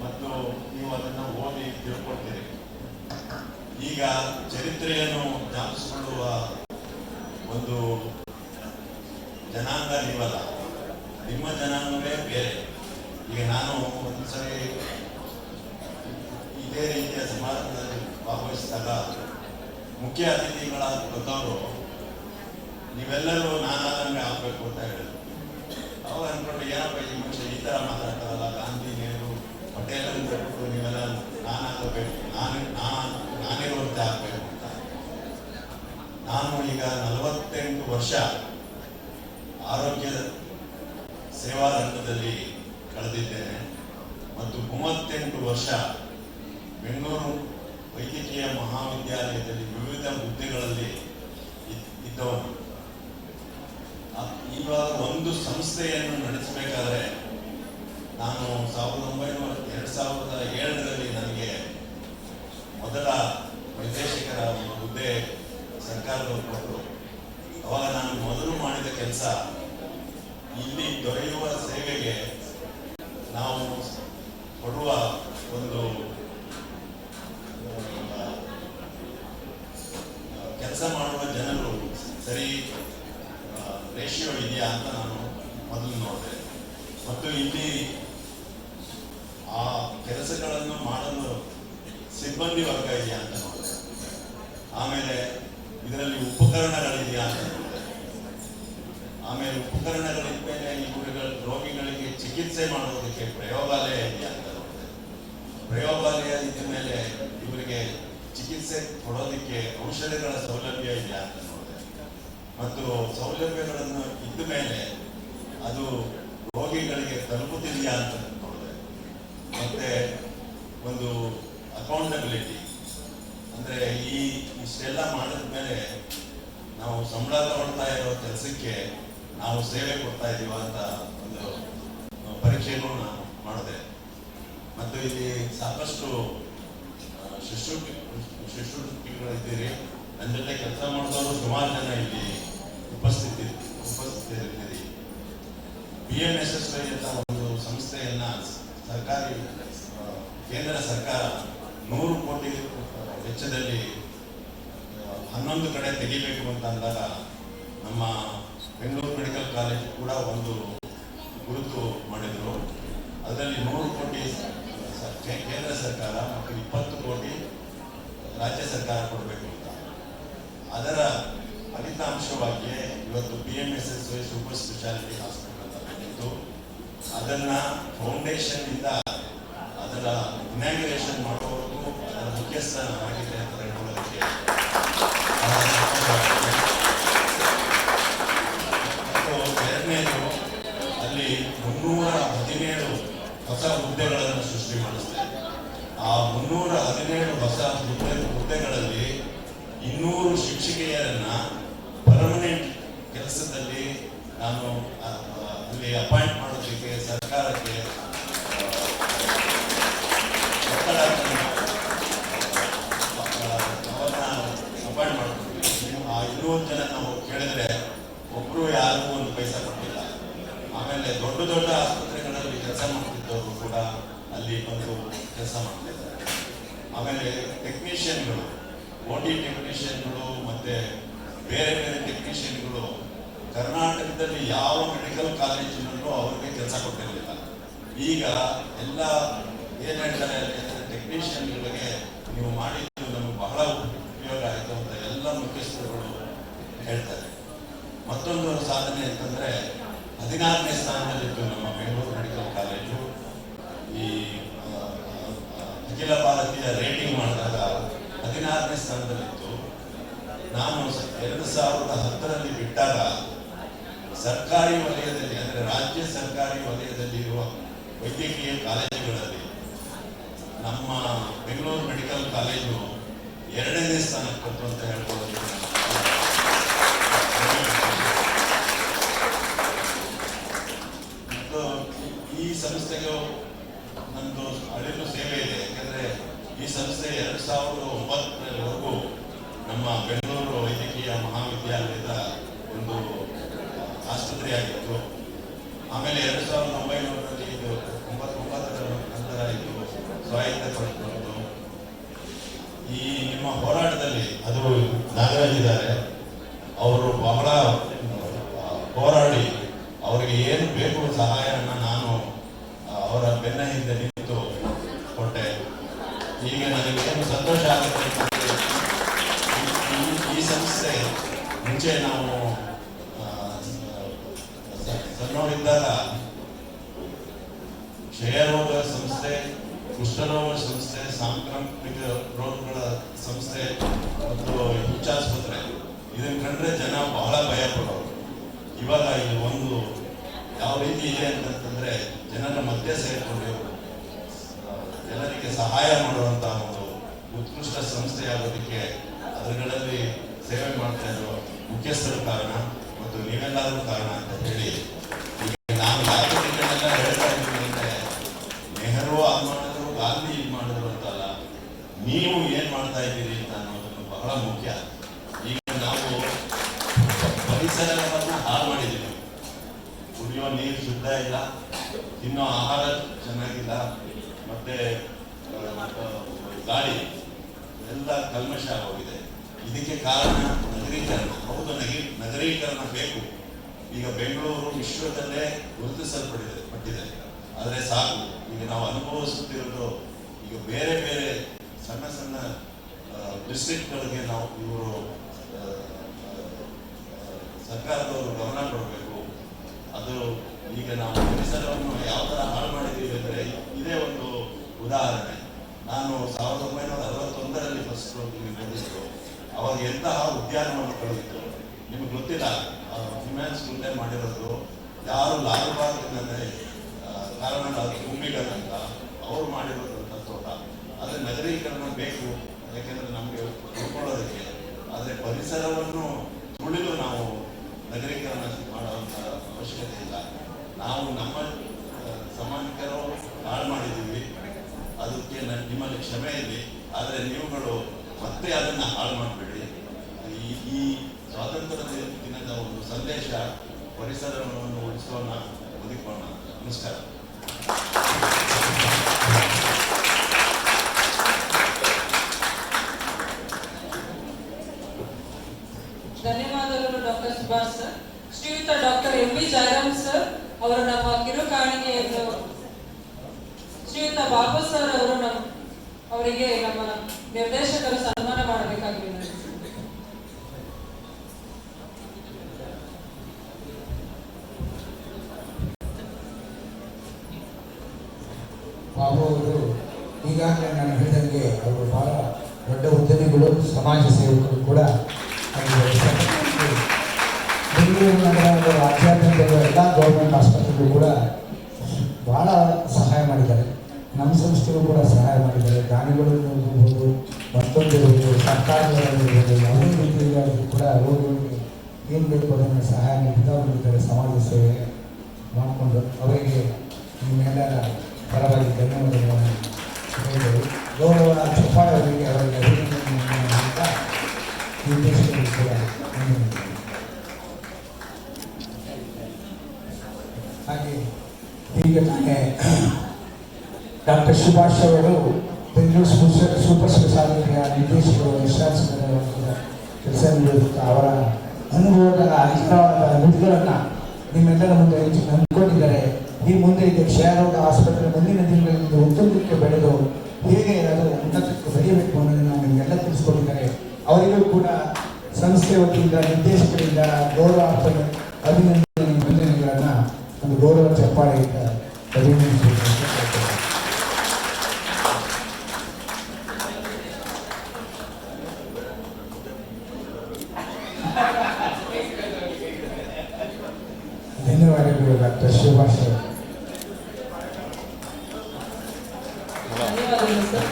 ಮತ್ತು ನೀವು ಅದನ್ನು ಓದಿ ತಿಳ್ಕೊಳ್ತೀರಿ. ಈಗ ಚರಿತ್ರೆಯನ್ನು ಜ್ಞಾಪಿಸಿಕೊಳ್ಳುವ ಒಂದು ಜನಾಂಗ ನೀವಲ್ಲ, ನಿಮ್ಮ ಜನಾಂಗವೇ ಬೇರೆ. ಈಗ ನಾನು ಒಂದ್ಸರಿ ಇದೇ ರೀತಿಯ ಸಮಾರಂಭದಲ್ಲಿ ಭಾಗವಹಿಸಿದಾಗ ಮುಖ್ಯ ಅತಿಥಿಗಳಾದ ಬಂದವರು ನೀವೆಲ್ಲರೂ ನಾನಾದಂಗೆ ಆಗಬೇಕು ಅಂತ ಹೇಳಿದ್ರು. ಅವಾಗ ಅಂದ್ಕೊಂಡು ಏನಪ್ಪ ಈ ಮನುಷ್ಯ ಈ ಥರ ಮಾತಾಡ್ತಾರಲ್ಲ, ಗಾಂಧಿ, ನೆಹರು, ಪಟೇಲ್ ಅಂತ ಹೇಳ್ಬಿಟ್ಟು ನೀವೆಲ್ಲ ನಾನಾಗಬೇಕು, ನಾನಿರುವಂತೆ ಆಗಬೇಕು ಅಂತ. ನಾನು ಈಗ 48 ವರ್ಷ ಆರೋಗ್ಯ ಸೇವಾ ರಂಗದಲ್ಲಿ ಕಳೆದಿದ್ದೇನೆ ಮತ್ತು 38 ವರ್ಷ ಬೆಂಗಳೂರು ವೈದ್ಯಕೀಯ ಮಹಾವಿದ್ಯಾಲಯದಲ್ಲಿ ವಿವಿಧ ಹುದ್ದೆಗಳಲ್ಲಿ ಇದ್ದವನು. ಇವಾಗ ಒಂದು ಸಂಸ್ಥೆಯನ್ನು ನಡೆಸಬೇಕಾದ್ರೆ ನಾನು 2007ರಲ್ಲಿ ನನಗೆ ಮೊದಲ ನಿರ್ದೇಶಕರ ಒಂದು ಹುದ್ದೆ ಸರ್ಕಾರದವರು ಕೊಟ್ಟರು. ಅವಾಗ ನಾನು ಮೊದಲು ಮಾಡಿದ ಕೆಲಸ ಇಲ್ಲಿ ದೊರೆಯುವ ಸೇವೆಗೆ ನಾವು ಕೊಡುವ ಒಂದು ಕೆಲಸ ಮಾಡುವ ಜನರು ಸರಿ ರೇಷಿಯೋ ಇದೆಯಾ ಅಂತ ನಾನು ಮೊದಲು ನೋಡಿದೆ. ಮತ್ತು ಇಲ್ಲಿ ಆ ಕೆಲಸಗಳನ್ನು ಮಾಡಲು ಸಿಬ್ಬಂದಿ ವರ್ಗ ಇದೆಯಾ ಅಂತ ನೋಡಿದೆ. ಆಮೇಲೆ ಇದರಲ್ಲಿ ಉಪಕರಣಗಳಿದೆಯಾ ಅಂತ ನೋಡಿದೆ. ಆಮೇಲೆ ಉಪಕರಣಗಳಿದ್ಮೇಲೆ ರೋಗಿಗಳಿಗೆ ಚಿಕಿತ್ಸೆ ಮಾಡೋದಕ್ಕೆ ಪ್ರಯೋಗಾಲಯ ಇದೆಯಾ ಅಂತ ನೋಡಿದೆ. ಪ್ರಯೋಗಾಲಯ ಇದ್ದ ಮೇಲೆ ಇವರಿಗೆ ಚಿಕಿತ್ಸೆ ಕೊಡೋದಕ್ಕೆ ಔಷಧಿಗಳ ಸೌಲಭ್ಯ ಇದೆಯಾ ಅಂತ ನೋಡಿದೆ. ಮತ್ತು ಸೌಲಭ್ಯಗಳನ್ನು ಇದ್ದ ಮೇಲೆ ಅದು ರೋಗಿಗಳಿಗೆ ತಲುಪುತ್ತಿದೆಯಾ ಅಂತ ನೋಡಿದೆ. ಮತ್ತೆ ಒಂದು ಅಕೌಂಟಬಿಲಿಟಿ ಅಂದ್ರೆ ಇಷ್ಟೆಲ್ಲ ಮಾಡಿದ ಮೇಲೆ ನಾವು ಸಂಬಳ ತಗೊಳ್ತಾ ಇರೋ ಕೆಲಸಕ್ಕೆ ನಾವು ಸೇವೆ ಕೊಡ್ತಾ ಇದೀವ ಅಂತ ಒಂದು ಪರೀಕ್ಷೆಯನ್ನು ನಾನು ಮಾಡಿದೆ. ಮತ್ತು ಇಲ್ಲಿ ಸಾಕಷ್ಟು ಶಿಶುಗಳಿದ್ದೀರಿ. ನನ್ನ ಜೊತೆ ಕೆಲಸ ಮಾಡಿದವರು ಸುಮಾರು ಜನ ಇಲ್ಲಿ ಉಪಸ್ಥಿತರಿದ್ದೀರಿ. PMSSY ಅಂತ ಒಂದು ಸಂಸ್ಥೆಯನ್ನ ಸರ್ಕಾರಿ ಕೇಂದ್ರ ಸರ್ಕಾರ 100 ಕೋಟಿ ವೆಚ್ಚದಲ್ಲಿ 11 ಕಡೆ ತೆಗಿಬೇಕು ಅಂತ ಅಂದಾಗ ನಮ್ಮ ಬೆಂಗಳೂರು ಮೆಡಿಕಲ್ ಕಾಲೇಜ್ ಕೂಡ ಒಂದು ಗುರುತು ಮಾಡಿದ್ರು. ಅದರಲ್ಲಿ 100 ಕೋಟಿ ಕೇಂದ್ರ ಸರ್ಕಾರ ಮತ್ತು 20 ಕೋಟಿ ರಾಜ್ಯ ಸರ್ಕಾರ ಕೊಡಬೇಕು ಅಂತ. ಅದರ ಫಲಿತಾಂಶವಾಗಿ ಇವತ್ತು PMSSY ಸೂಪರ್ ಸ್ಪೆಷಾಲಿಟಿ ಹಾಸ್ಪಿಟಲ್ ಅಂತ ಬಂದಿತ್ತು. ಅದನ್ನ ಫೌಂಡೇಶನ್ ಇಂದ ಅದರ ಇನಾಗ್ಯುರೇಷನ್ ಮಾಡುವವರೆಗೂ ಅದರ ಮುಖ್ಯಸ್ಥನಾಗಿದೆ ಅಂತ ಹೇಳೋದಕ್ಕೆ ಮತ್ತು ಎರಡನೇದು ಅಲ್ಲಿ 317 ಹೊಸ ಹುದ್ದೆಗಳನ್ನು ಸೃಷ್ಟಿ ಮಾಡಿಸ್ತಾರೆ. ಆ 317 ಹೊಸ ಹುದ್ದೆಗಳಲ್ಲಿ 200 ಶಿಕ್ಷಕಿಯರನ್ನ ಪರ್ಮನೆಂಟ್ ಕೆಲಸದಲ್ಲಿ ನಾನು ಅಲ್ಲಿ ಅಪಾಯಿಂಟ್ ಮಾಡೋದಕ್ಕೆ ಸರ್ಕಾರಕ್ಕೆ ಒತ್ತಡ ಅಪಾಯಿಂಟ್ ಮಾಡ್ತೀವಿ. ಆ 200 ಜನ ನಾವು ಕೇಳಿದ್ರೆ ಒಬ್ರು ಯಾರಿಗೂ ಒಂದು ಪೈಸಾ ಕೊಟ್ಟಿಲ್ಲ. ಆಮೇಲೆ ದೊಡ್ಡ ದೊಡ್ಡ ಆಸ್ಪತ್ರೆಗಳಲ್ಲಿ ಕೆಲಸ ಮಾಡ್ತಿದ್ದವರು ಕೂಡ ಅಲ್ಲಿ ಬಂದು ಕೆಲಸ ಮಾಡ್ತಿದ್ದಾರೆ. ಆಮೇಲೆ ಟೆಕ್ನಿಷಿಯನ್ಗಳು, OT ಟೆಕ್ನಿಷಿಯನ್ಗಳು ಮತ್ತೆ ಬೇರೆ ಬೇರೆ ಟೆಕ್ನಿಷಿಯನ್ಗಳು ಕರ್ನಾಟಕದಲ್ಲಿ ಯಾವ ಮೆಡಿಕಲ್ ಕಾಲೇಜಿನಲ್ಲೂ ಅವ್ರಿಗೆ ಕೆಲಸ ಕೊಟ್ಟಿರಲಿಲ್ಲ. ಈಗ ಎಲ್ಲ ಏನು ಹೇಳ್ತಾರೆ ಟೆಕ್ನಿಷಿಯನ್ಗಳಿಗೆ ನೀವು ಮಾಡಿದ್ದು ನಮಗೆ ಬಹಳ ಉಪಯೋಗ ಆಯಿತು ಅಂತ ಎಲ್ಲ ಮುಖ್ಯಸ್ಥರುಗಳು ಹೇಳ್ತಾರೆ. ಮತ್ತೊಂದು ಸಾಧನೆ ಅಂತಂದರೆ 16ನೇ ಸ್ಥಾನದಲ್ಲಿತ್ತು ನಮ್ಮ ಬೆಂಗಳೂರು ಮೆಡಿಕಲ್ ಕಾಲೇಜು. ಈ ಅಖಿಲ ಭಾರತೀಯ ರೇಟಿಂಗ್ ಮಾಡಿದಾಗ 16ನೇ ಸ್ಥಾನದಲ್ಲಿತ್ತು. ನಾನು 2010ರಲ್ಲಿ ಬಿಟ್ಟಾಗ ಸರ್ಕಾರಿ ವಲಯದಲ್ಲಿ ಅಂದರೆ ರಾಜ್ಯ ಸರ್ಕಾರಿ ವಲಯದಲ್ಲಿ ಇರುವ ವೈದ್ಯಕೀಯ ಕಾಲೇಜುಗಳಲ್ಲಿ ನಮ್ಮ ಬೆಂಗಳೂರು ಮೆಡಿಕಲ್ ಕಾಲೇಜು 2ನೇ ಸ್ಥಾನಕ್ಕೆ ಬಂತು ಅಂತ ಹೇಳ್ಬೋದು. ಮತ್ತು ಈ ಸಂಸ್ಥೆಗೆ ನಂದು ಅಳಿಲು ಸೇವೆ ಇದೆ. ಯಾಕಂದರೆ ಈ ಸಂಸ್ಥೆ 2009ರವರೆಗೂ ನಮ್ಮ ಬೆಂಗಳೂರು ವೈದ್ಯಕೀಯ ಮಹಾವಿದ್ಯಾಲಯದ ಒಂದು ಆಸ್ಪತ್ರೆಯಾಗಿತ್ತು. ಆಮೇಲೆ 2009ರಲ್ಲಿ ಇದು 99ರ ನಂತರ ಇದು ಸ್ವಾಯತ್ತ ಪಡೆದುಕೊಂಡು ಈ ನಿಮ್ಮ ಹೋರಾಟದಲ್ಲಿ ಅದು ನಾಗರಾಜ್ ಇದ್ದಾರೆ, ಅವರು ಬಹಳ ಹೋರಾಡಿ ಅವರಿಗೆ ಏನು ಬೇಕು ಸಹಾಯನ ನಾನು ಅವರ ಬೆನ್ನ ಹಿಂದೆ ನಿಂತು ಕೊಟ್ಟೆ. ಈಗ ನನಗೆ ಏನು ಸಂತೋಷ ಆಗುತ್ತೆ ಅಂತಂದರೆ ಈ ಸಂಸ್ಥೆ ಮುಂಚೆ ನಾವು ಸಣ್ಣವರಿದ್ದಾಗ ಕ್ಷಯರೋಗ ಸಂಸ್ಥೆ, ಕುಷ್ಠರೋಗ ಸಂಸ್ಥೆ, ಸಾಂಕ್ರಾಮಿಕ ರೋಗಗಳ ಸಂಸ್ಥೆ ಮತ್ತು ಹುಚ್ಚಾಸ್ಪತ್ರೆ ಇದನ್ನು ಕಂಡ್ರೆ ಜನ ಬಹಳ ಭಯ ಪಡೋರು. ಇವಾಗ ಇಲ್ಲಿ ಒಂದು ಯಾವ ರೀತಿ ಇದೆ ಅಂತಂತಂದ್ರೆ ಜನರ ಮಧ್ಯೆ ಸೇರಿಕೊಂಡು ಜನರಿಗೆ ಸಹಾಯ ಮಾಡುವಂತ ಒಂದು ಉತ್ಕೃಷ್ಟ ಸಂಸ್ಥೆಯಾಗೋದಕ್ಕೆ ಅದರಲ್ಲಿ ಸೇವೆ ಮಾಡ್ತಾ ಇರೋ ಮುಖ್ಯಸ್ಥರು ಕಾರಣ ಮತ್ತು ನೀವೆಲ್ಲರೂ ಕಾರಣ ಅಂತ ಹೇಳಿ ಈಗ ನಾನು ಯಾಕೆಲ್ಲ ಹೇಳ್ತಾ ಇದ್ದೀನಿ ಅಂದ್ರೆ ನೆಹರು ಅದು ಮಾಡಿದ್ರು, ಗಾಂಧಿ ಇದು ಮಾಡಿದ್ರು ಅಂತಲ್ಲ, ನೀವು ಏನ್ ಮಾಡ್ತಾ ಇದ್ದೀರಿ ಅಂತ ಅನ್ನೋದನ್ನು ಬಹಳ ಮುಖ್ಯ. ಈಗ ನಾವು ಪರಿಸರವನ್ನು ಹಾಳು ಮಾಡಿದ್ದೀವಿ. ಕುಡಿಯೋ ನೀರು ಶುದ್ಧ ಇಲ್ಲ, ತಿನ್ನೋ ಆಹಾರ ಚೆನ್ನಾಗಿಲ್ಲ, ಮತ್ತೆ ಗಾಳಿ ಎಲ್ಲ ಕಲ್ಮಶ ಆಗೋಗಿದೆ. ಇದಕ್ಕೆ ಕಾರಣ ನಗರೀಕರಣ. ಹೌದು, ನಗರೀಕರಣ ಬೇಕು. ಈಗ ಬೆಂಗಳೂರು ವಿಶ್ವದಲ್ಲೇ ಗುರುತಿಸಲ್ಪಟ್ಟಿದೆ. ಆದರೆ ಸಾಕು, ಈಗ ನಾವು ಅನುಭವಿಸುತ್ತಿರೋದು ಈಗ ಬೇರೆ ಬೇರೆ ಸಣ್ಣ ಸಣ್ಣ ಡಿಸ್ಟ್ರಿಕ್ಟ್ಗಳಿಗೆ ನಾವು ಇವರು ಸರ್ಕಾರದವರು ಗಮನ ಕೊಡಬೇಕು. ಅದು ಈಗ ನಾವು ಪರಿಸರವನ್ನು ಯಾವ ಥರ ಹಾಳು ಮಾಡಿದ್ದೀವಿ ಅಂದರೆ ಇದೇ ಒಂದು ಉದಾಹರಣೆ. ನಾನು 1961ರಲ್ಲಿ ಫಸ್ಟ್ ಇಲ್ಲಿ ಬಂದಿದ್ದು. ಅವಾಗ ಎಂತಹ ಉದ್ಯಾನವನಗಳಿತ್ತು ನಿಮಗೆ ಗೊತ್ತಿಲ್ಲ. ಹ್ಯೂಮನ್ಸ್ ಮುಂದೆ ಮಾಡಿರೋದು ಯಾರು ಲಾಲ್ಬಾಗ್ನಲ್ಲಿ ಕಾರಣ ಭೂಮಿಗಳಂತ ಅವ್ರು ಮಾಡಿರೋದಂಥ ತೋಟ. ಆದರೆ ನಗರೀಕರಣ ಬೇಕು, ಯಾಕೆಂದರೆ ನಮಗೆ ಉಳ್ಕೊಳ್ಳೋದಕ್ಕೆ. ಆದರೆ ಪರಿಸರವನ್ನು ತುಳಿದು ನಾವು ನಗರೀಕರಣ ಮಾಡುವಂಥ ಅವಶ್ಯಕತೆ ಇಲ್ಲ. ನಾವು ನಮ್ಮ ಸಮಾನಿಕರು ಹಾಳು ಮಾಡಿದ್ದೀವಿ, ಅದಕ್ಕೆ ನಿಮ್ಮಲ್ಲಿ ಕ್ಷಮೆ ಇದೆ. ಆದರೆ ನೀವುಗಳು ಮತ್ತೆ ಅದನ್ನು ಹಾಳು ಮಾಡಬೇಡಿ. ಈ ಸ್ವಾತಂತ್ರ್ಯ ದಿನದ ಒಂದು ಸಂದೇಶ ಪರಿಸರವನ್ನು ಉಳಿಸೋಣ, ಬದುಕೋಣ. ನಮಸ್ಕಾರ. ಧನ್ಯವಾದಗಳು ಡಾಕ್ಟರ್ ಸುಭಾಷ್ ಸರ್. ಶ್ರೀಯುತ doctor M B Jayaram sir ಅವರು ನಮ್ಮ ಕಿರುಕಾಣಿಕೆಯನ್ನು ಶ್ರೀಯುತ ಬಾಬು ಸರ್ ಅವರು ಅವರಿಗೆ ನಮ್ಮ ನಿರ್ದೇಶಕರು ಸನ್ಮಾನ ಮಾಡಬೇಕಾಗಿದೆ. ಬಾಬು ಅವರು ಈಗಾಗಲೇ ನಾನು ಹೇಳಿದಂಗೆ ಅವರು ಬಹಳ ದೊಡ್ಡ ಉದ್ಯಮಿಗಳು, ಸಮಾಜ ಸೇವಕರು ಕೂಡ. ಬೆಂಗಳೂರು ನಗರದ ರಾಜ್ಯಾದ್ಯಂತ ಎಲ್ಲ ಗೌರ್ಮೆಂಟ್ ಆಸ್ಪತ್ರೆಗಳು ಕೂಡ ಬಹಳ ಸಹಾಯ ಮಾಡಿದ್ದಾರೆ. ನಮ್ಮ ಸಂಸ್ಥೆಗಳು ಕೂಡ ಸಹಾಯ ಮಾಡಿದ್ದಾರೆ. ದಾನಿಗಳು ಇರ್ಬೋದು, ಮತ್ತೊಂದು ಇರ್ಬೋದು, ಸರ್ಕಾರಗಳಿರ್ಬೋದು, ಯಾವುದೇ ರೀತಿಯಾಗಿ ಕೂಡ ರೋಗಿಗಳಿಗೆ ಏನು ಬೇಕು ಅದನ್ನು ಸಹಾಯ ನೀಡ್ತಾ ಬಂದಿದ್ದಾರೆ. ಸಮಾಜ ಸೇವೆ ಮಾಡಿಕೊಂಡು ಅವರಿಗೆ ನಿಮ್ಮೆಲ್ಲರ ಪರವಾಗಿ ಧನ್ಯವಾದಗಳನ್ನು ಹೇಳಿದರು. ಗೌರವ ಚಪ್ಪಾಳೆ ಅವರಿಗೆ ನಿರ್ದೇಶಕರು ಕೂಡ ಹಾಗೆ ಈಗ ನಾನೇ ಡಾಕ್ಟರ್ ಸುಭಾಷ್ ಅವರು ಬೆಂಗಳೂರು ಸೂಪರ್ ಸ್ಪೆಷಾಲಿಟಿಯ ನಿರ್ದೇಶಕರು, ವಿಶ್ವಾಸ ಕೆಲಸ ನೀಡುತ್ತಾ ಅವರ ಅನುಭವದ ಇಷ್ಟವಾದ ನುಡಿಗಳನ್ನು ನಿಮ್ಮೆಲ್ಲರ ಮುಂದೆ ಹಂಚಿಕೊಂಡಿದ್ದಾರೆ. ಈ ಮುಂದೆ ಇದು ಕ್ಷಯರೋಗ ಆಸ್ಪತ್ರೆ ಮುಂದಿನ ದಿನಗಳಲ್ಲಿ ಉತ್ತುಂಗಕ್ಕೆ ಬೆಳೆದು ಹೇಗೆ ಅದು ಉನ್ನತಕ್ಕೆ ಬೆಳೆಯಬೇಕು ಅನ್ನೋದನ್ನು ನಾವು ನಿಮಗೆಲ್ಲ ತಿಳಿಸ್ಕೊಂಡಿದ್ದಾರೆ. ಅವರಿಗೂ ಕೂಡ ಸಂಸ್ಥೆ ವತಿಯಿಂದ ನಿರ್ದೇಶಕರಿಂದ ಗೌರವಾರ್ಪಣೆ ಅಭಿನಂದನೆಗಳನ್ನು ಒಂದು ಗೌರವ ಚಪ್ಪಾಳೆಯಿಂದ ಅಭಿನಂದಿಸಬೇಕು. ಧನ್ಯವಾದಗಳು ಡಾಕ್ಟರ್ ಶಿವಭಾಷ. ಧನ್ಯವಾದಗಳು ಸರ್.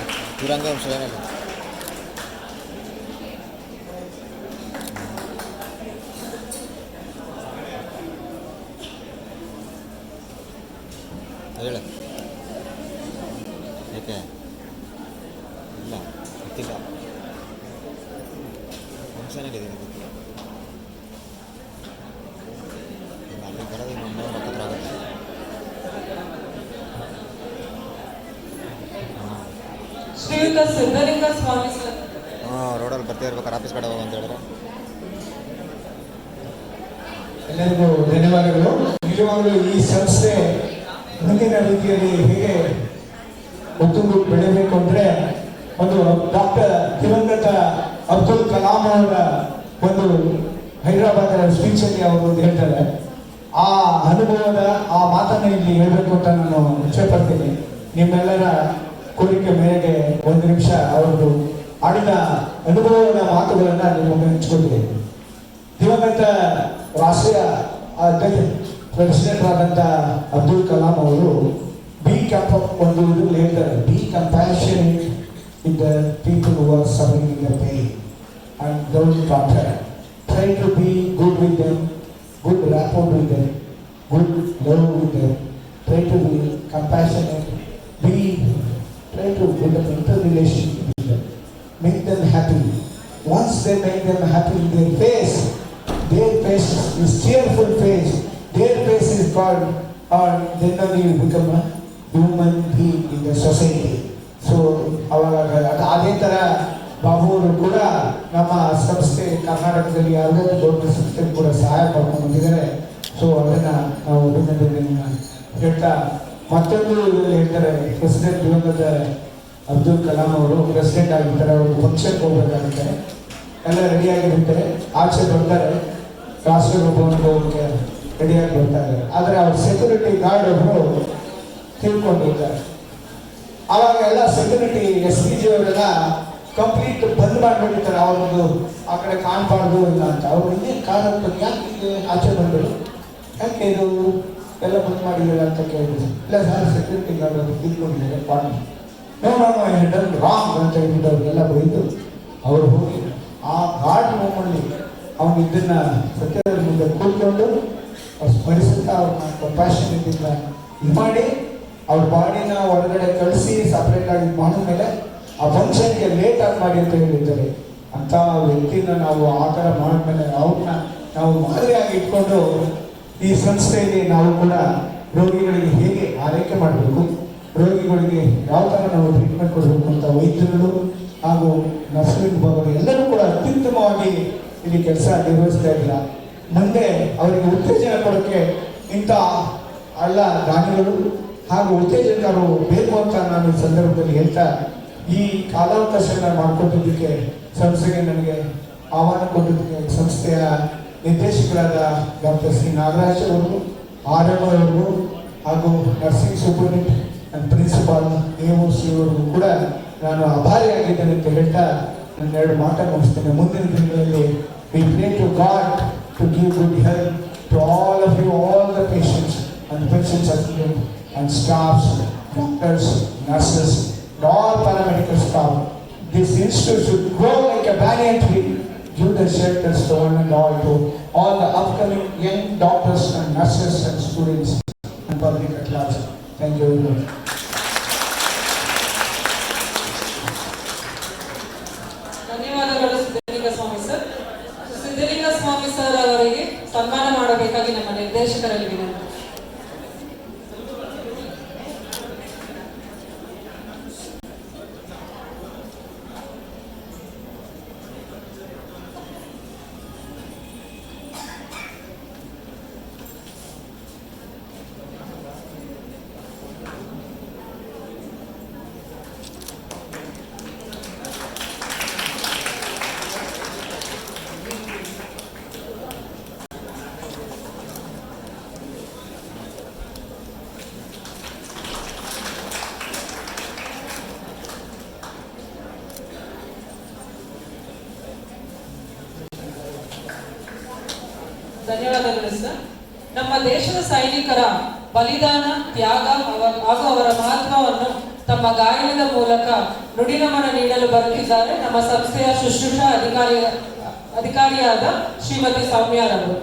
ಹೇಳ ಯಾಕೆ ಇಲ್ಲ ಗೊತ್ತಿಲ್ಲ ಫಂಕ್ಷನ್ ಇದೆ ಗೊತ್ತಿಲ್ಲ ಅಲ್ಲಿ ಬರೋದು ಇನ್ನೊಂದು ಹತ್ರ ಆಗುತ್ತೆ. ಶ್ರೀಯುತ ಸಿದ್ಧಲಿಂಗ ಸ್ವಾಮಿ ಸರ್. ರೋಡಲ್ಲಿ ಬರ್ತಾ ಇರ್ಬೇಕಾರೆ ಆಫೀಸ್ ಕಡೆ ಹೋಗಿ ಅಂತ ಹೇಳಿದ್ರೆ ಎಲ್ಲರಿಗೂ ಧನ್ಯವಾದಗಳು. ನಿಜವಾಗಲೂ ಈ ಸಂಸ್ಥೆ ಮುಂದಿನ ರೀತಿಯಲ್ಲಿ ಹೇಗೆ ಉತ್ತುಂಗ ಬೆಳೆಯಬೇಕು ಅಂದರೆ ಒಂದು ಡಾಕ್ಟರ್ ದಿವಂಗತ ಅಬ್ದುಲ್ ಕಲಾಂ ಅವರ ಒಂದು ಹೈದರಾಬಾದರ ಸ್ಪೀಚಲ್ಲಿ ಅವರು ಒಂದು ಹೇಳ್ತಾರೆ. ಆ ಅನುಭವದ ಆ ಮಾತನ್ನು ಇಲ್ಲಿ ಹೇಳಬೇಕು ಅಂತ ನಾನು ಇಚ್ಛೆ ಪಡ್ತೀನಿ. ನಿಮ್ಮೆಲ್ಲರ ಕೋರಿಕೆ ಮೇರೆಗೆ ಒಂದು ನಿಮಿಷ ಅವರದ್ದು ಆಡಿದ ಅನುಭವದ ಮಾತುಗಳನ್ನು ನಿಮ್ಮ ಹಂಚ್ಕೊಂಡಿದೆ. ದಿವಂಗತ ರಾಷ್ಟ್ರೀಯ ಪ್ರೆಸಿಡೆಂಟ್ ಆದಂಥ ಅಬ್ದುಲ್ ಕಲಾಂ ಅವರು ಒಂದು ಇದರಲ್ಲಿ ಹೇಳ್ತಾರೆ, be compassionate with the people who are suffering in the pain and don't contract. Try to be good with them, good rapport with them, good love with them. Try to be compassionate. Try to build an interrelationship with them. Make them happy. Once they make them happy, their face is cheerful face. Their face is called, or then only you become a human being in the society. So ಅದೇ ಥರ ಬಾಬು ಅವರು ಕೂಡ ನಮ್ಮ ಸಂಸ್ಥೆ ಕರ್ನಾಟಕದಲ್ಲಿ ಯಾವುದೇ ದೊಡ್ಡ ಸಂಸ್ಥೆ ಕೂಡ ಸಹಾಯ ಮಾಡ್ಕೊಂಡು ಬಂದಿದ್ದಾರೆ. ಸೊ ಅದನ್ನು ನಾವು ಅಭಿನಂದನೆಯನ್ನು ಹೇಳ್ತಾ ಮತ್ತೊಂದು ಇದರಲ್ಲಿ ಹೇಳ್ತಾರೆ, ಪ್ರೆಸಿಡೆಂಟ್ ದಿವಂಗತ ಅಬ್ದುಲ್ ಕಲಾಂ ಅವರು ಪ್ರೆಸಿಡೆಂಟ್ ಆಗಿರ್ತಾರೆ. ಅವರು ಫಂಕ್ಷನ್ಗೆ ಹೋಗ್ಬೇಕಾಗುತ್ತೆ, ಎಲ್ಲ ರೆಡಿಯಾಗಿರ್ತಾರೆ, ಆಚೆ ಬರ್ತಾರೆ, ರಾಷ್ಟ್ರೀಯ ಭವನಕ್ಕೆ ಹೋಗೋಕ್ಕೆ ರೆಡಿಯಾಗಿ ಬರ್ತಾ ಇದ್ದಾರೆ. ಆದರೆ ಅವ್ರ ಸೆಕ್ಯೂರಿಟಿ ಗಾರ್ಡ್ ಅವರು ತಿಳ್ಕೊಂಡಿದ್ದಾರೆ. ಆವಾಗ ಎಲ್ಲ ಸೆಕ್ಯೂರಿಟಿ SPG ಅವರೆಲ್ಲ ಕಂಪ್ಲೀಟ್ ಬಂದ್ ಮಾಡಿಬಿಟ್ಟಿರ್ತಾರೆ. ಅವ್ರದ್ದು ಆ ಕಡೆ ಕಾಣಬಾರ್ದು ಇಲ್ಲ ಅಂತ. ಅವ್ರು ಇನ್ನೇನು ಕಾಣಕ್ಕೆ ಯಾಕೆ ಆಚೆ ಬಂದರು, ಯಾಕೆ ಇದು ಎಲ್ಲ ಬಂದ್ ಮಾಡಿದಿಲ್ಲ ಅಂತ ಕೇಳಿದ್ರು. ಇಲ್ಲ ಸರ್, ಸೆಕ್ಯೂರಿಟಿ ಗಾರ್ಡ್ ಅವರು ತಿಳ್ಕೊಂಡಿದ್ದಾರೆ ಪಾರ್ಟಿ ರಾಂಗ್ ಅಂತ ಹೇಳ್ಬಿಟ್ಟು ಅವ್ರಿಗೆಲ್ಲ ಬೈದು ಅವರು ಹೋಗಿ ಆ ಗಾರ್ಡ್ ರೂಮಲ್ಲಿ ಅವನು ಇದನ್ನ ಸತ್ಯದ ಮುಂದೆ ಕೂತ್ಕೊಂಡು ಅವ್ರು ಸ್ಮರಿಸುತ್ತಾ ಅವ್ರನ್ನ ಕಂಪ್ಯಾಷನೇಟಿಂದ ಇದು ಮಾಡಿ ಅವ್ರ ಬಾಡಿನ ಹೊರಗಡೆ ಕಳಿಸಿ ಸಪ್ರೇಟ್ ಆಗಿ ಮಾಡಿದ್ಮೇಲೆ ಆ ಫಂಕ್ಷನ್ಗೆ ಲೇಟ್ ಆಗಿ ಮಾಡಿ ಅಂತ ಹೇಳಿದ್ದಾರೆ. ಅಂತ ವ್ಯಕ್ತಿನ ನಾವು ಆ ಥರ ಮಾಡಿದ್ಮೇಲೆ ಅವ್ರನ್ನ ನಾವು ಮಾದರಿಯಾಗಿ ಇಟ್ಕೊಂಡು ಈ ಸಂಸ್ಥೆಯಲ್ಲಿ ನಾವು ಕೂಡ ರೋಗಿಗಳಿಗೆ ಹೇಗೆ ಆರೈಕೆ ಮಾಡಬೇಕು, ರೋಗಿಗಳಿಗೆ ಯಾವ ಥರ ನಾವು ಟ್ರೀಟ್ಮೆಂಟ್ ಕೊಡಬೇಕು ಅಂತ ವೈದ್ಯರು ಹಾಗೂ ನರ್ಸಿಂಗ್ ವಿಭಾಗಗಳು ಎಲ್ಲರೂ ಕೂಡ ಅತ್ಯುತ್ತಮವಾಗಿ ಇಲ್ಲಿ ಕೆಲಸ ನಿರ್ವಹಿಸ್ತಾ ಇಲ್ಲ. ಮುಂದೆ ಅವರಿಗೆ ಉತ್ತೇಜನ ಕೊಡೋಕ್ಕೆ ಇಂಥ ಎಲ್ಲ ದಾನಿಗಳು ಹಾಗೂ ಉತ್ತೇಜಕರು ಬೇಕು ಅಂತ ನಾನು ಈ ಸಂದರ್ಭದಲ್ಲಿ ಹೇಳ್ತಾ, ಈ ಕಾಲಾವಕಾಶನ ಮಾಡಿಕೊಟ್ಟಿದ್ದಕ್ಕೆ ಸಂಸ್ಥೆಗೆ ನನಗೆ ಆಹ್ವಾನ ಕೊಟ್ಟಿದ್ದಕ್ಕೆ ಸಂಸ್ಥೆಯ ನಿರ್ದೇಶಕರಾದ ಡಾಕ್ಟರ್ ಶ್ರೀ ನಾಗರಾಜ್ ಅವರು, RM ಅವರು ಹಾಗೂ nursing superintendent and principal AOC ಅವರಿಗೂ ಕೂಡ ನಾನು ಆಭಾರಿಯಾಗಿದ್ದೇನೆ ಅಂತ ಹೇಳ್ತಾ ನನ್ನ ಎರಡು ಮಾತನ್ನು ಮುಗಿಸ್ತೇನೆ. ಮುಂದಿನ ದಿನಗಳಲ್ಲಿ we pray to God to give good health to all of you, all the patients and patient assistants and staffs, doctors, nurses, and all paramedical staff. This institute should grow like a banyan tree, give the shelters to one and all to all the upcoming young doctors and nurses and students and public at large. Thank you very much. ಧನ್ಯವಾದಗಳು ಸಿದ್ಧಲಿಂಗ ಸ್ವಾಮಿ sir. Siddhalinga ಸ್ವಾಮಿ sir ಅವರಿಗೆ ಸನ್ಮಾನ ಮಾಡಬೇಕಾಗಿ ನಮ್ಮ ನಿರ್ದೇಶಕರಲ್ಲಿ ವಿನಂತಿ. ಧನ್ಯವಾದಗಳು sir. ನಮ್ಮ ದೇಶದ ಸೈನಿಕರ ಬಲಿದಾನ, ತ್ಯಾಗ ಹಾಗೂ ಅವರ ಮಹತ್ವವನ್ನು ತಮ್ಮ ಗಾಯನದ ಮೂಲಕ ನುಡಿನಮನ ನೀಡಲು ಬರುತ್ತಿದ್ದಾರೆ ನಮ್ಮ ಸಂಸ್ಥೆಯ ಶುಶ್ರೂಷಾ ಅಧಿಕಾರಿಯಾದ ಶ್ರೀಮತಿ ಸೌಮ್ಯರವರು.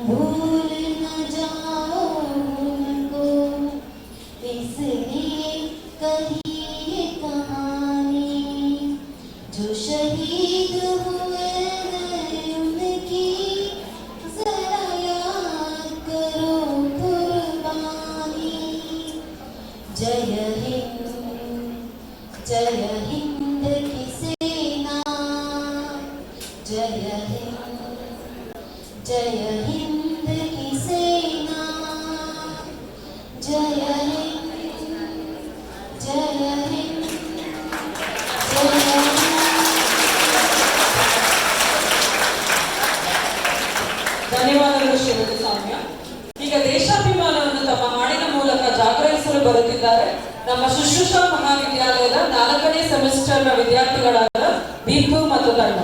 भूल न जाओ जय हिंद की सेना, जय हिंद, जय हिंद, जय हिंद। ಧನ್ಯವಾದಗಳು ಶ್ರೀಮತಿ ಸೌಮ್ಯ. ಈಗ ದೇಶಾಭಿಮಾನವನ್ನು ತಮ್ಮ ಹಾಡಿನ ಮೂಲಕ ಜಾಗರಿಸಲು ಬರುತ್ತಿದ್ದಾರೆ ನಮ್ಮ ಶುಶ್ರೂಷಾ ಮಹಾವಿದ್ಯಾಲಯದ 4ನೇ ಸೆಮಿಸ್ಟರ್ನ ವಿದ್ಯಾರ್ಥಿಗಳಾದ ದೀಪು ಮತ್ತು ತಂಡ.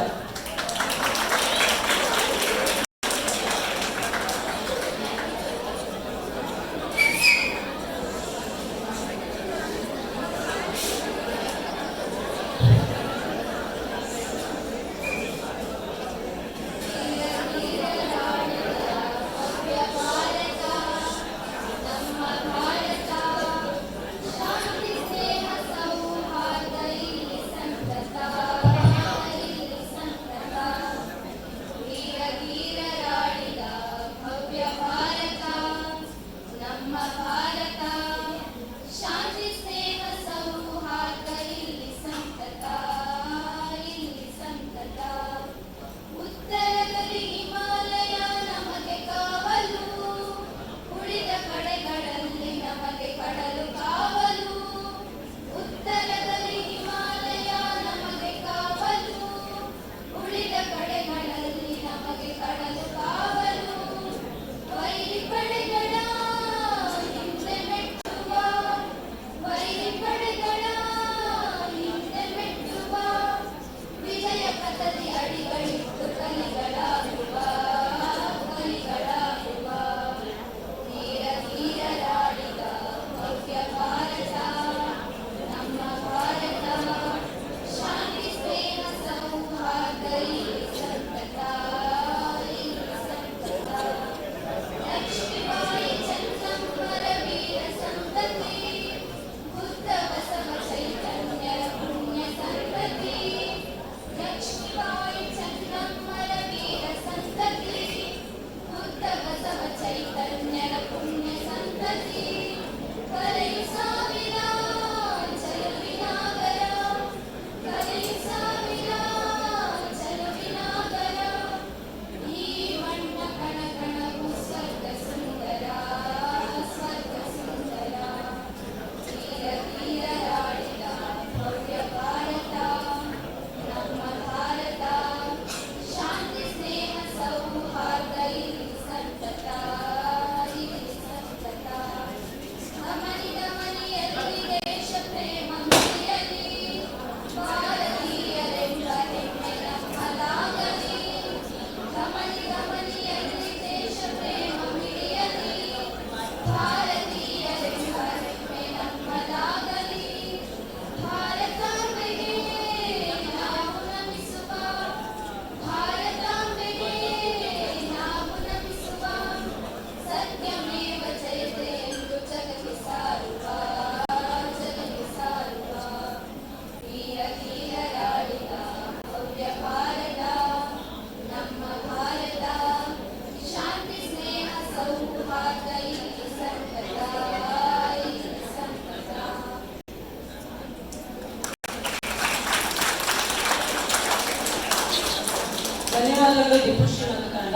ಧನ್ಯವಾದಗಳು ದೀಪಶ್ರೀ ಮತ್ತು ತಂಡ.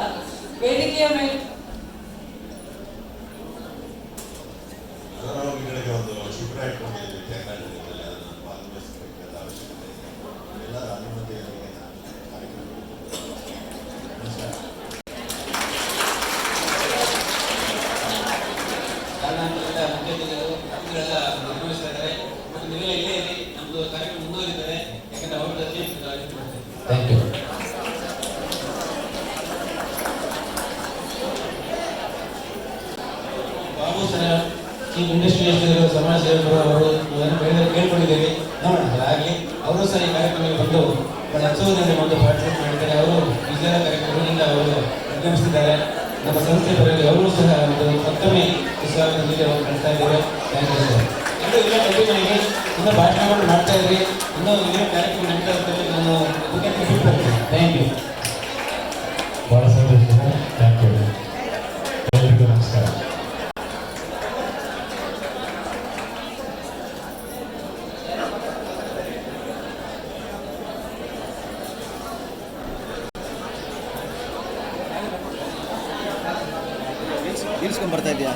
ವೇದಿಕೆಯ ಮೇಲೆ ಅದರೊಳಗೆ ಒಂದು ಶಿಬಿರ ಇಟ್ಕೊಂಡಿದ್ದೀವಿ ಅದನ್ನು ಭಾಗವಹಿಸಬೇಕಾದ ಅವಶ್ಯಕತೆ ಇದೆ. ಎಲ್ಲರ ಅನುಮತಿಯೊಂದಿಗೆ ಕಾರ್ಯಕ್ರಮ. ನಮಸ್ಕಾರ. ಕಾರಣಾಂತರದಿಂದ ಮುಖ್ಯತೆಗಳು ಅತಿಥಿಗಳೆಲ್ಲ ನಿರ್ವಹಿಸ್ತಾ ಇದ್ದಾರೆ ಮತ್ತು ನೀವೆಲ್ಲ ಇಲ್ಲೇ ಇರಿ, ನಮ್ಮದು ಕಾರ್ಯಕ್ರಮ ಮುಂದುವರಿತಾರೆ. ಯಾಕಂದ್ರೆ ಅವ್ರ thank you. Babu sir chief ಇಂಡಸ್ಟ್ರಿಯಲಿಸ್ಟರು, ಸಮಾಜ ಸೇವಕರು ಅವರು ಕೇಳ್ಕೊಂಡಿದ್ದೇವೆ. ನೋಡೋಣ ಆಗಲಿ. ಅವರು ಸಹ ಈ ಕಾರ್ಯಕ್ರಮಕ್ಕೆ ಬಂದು ಬಹಳ ಉತ್ಸವದಲ್ಲಿ ಒಂದು ಪಾರ್ಟಿಸಿಪೇಟ್ ಮಾಡಿದ್ದಾರೆ. ಅವರು ವಿಜಯ ಕಾರ್ಯಕ್ರಮದಿಂದ ಅವರು ನಿರ್ಗಮಿಸಿದ್ದಾರೆ. ನಮ್ಮ ಸಂಸ್ಥೆ ಪರವಾಗಿ ಅವರು ಸಹ ಒಂದು ಮತ್ತೊಮ್ಮೆ ಉತ್ಸವದೊಂದಿಗೆ ಅವರು ನಡೆಸ್ತಾ ಇದ್ದೇವೆ. Thank you sir. ಎಲ್ಲರೂ ಇಲ್ಲ ಮನೆಗೆ ಇನ್ನೂ ಭಾಷಣಗಳು ಮಾಡ್ತಾ ಇದ್ರಿ, ಇನ್ನೂ ಇದೇ ಕಾರ್ಯಕ್ರಮ ನಡೀತಾ ಇರ್ತದೆ. ನಾನು ಬಿಟ್ಟು ಬರ್ತೀನಿ. Thank you. ಭಾಳ ಸಂತೋಷ. Thank you. ಎಲ್ಲರಿಗೂ ನಮಸ್ಕಾರ. ಇಳಿಸ್ಕೊಂಡ್ ಬರ್ತಾ ಇದೆಯಾ?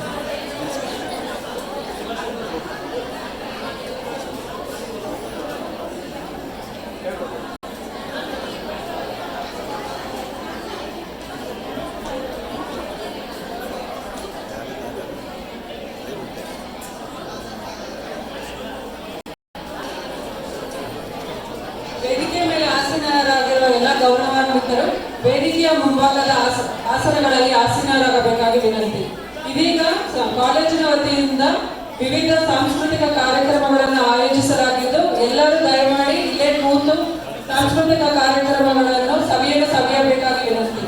ವೇದಿಕೆಯ ಮೇಲೆ ಆಸೀನರಾಗಿರುವ ಎಲ್ಲ ಗೌರವಾನ್ವಿತರು ವೇದಿಕೆಯ ಮುಂಭಾಗದ ಆಸನಗಳಲ್ಲಿ ಆಸೀನರಾಗಬೇಕಾಗಿ ವಿನಂತಿ. ಇದೀಗ ಕಾಲೇಜಿನ ವತಿಯಿಂದ ವಿವಿಧ ಸಾಂಸ್ಕೃತಿಕ ಕಾರ್ಯಕ್ರಮಗಳನ್ನು ಆಯೋಜಿಸಲಾಗಿದ್ದು ಎಲ್ಲರೂ ದಯಮಾಡಿ ಇಲ್ಲೇ ಕೂತು ಸಾಂಸ್ಕೃತಿಕ ಕಾರ್ಯಕ್ರಮಗಳನ್ನು ಸವಿಯಬೇಕಾಗಿ ವಿನಂತಿ.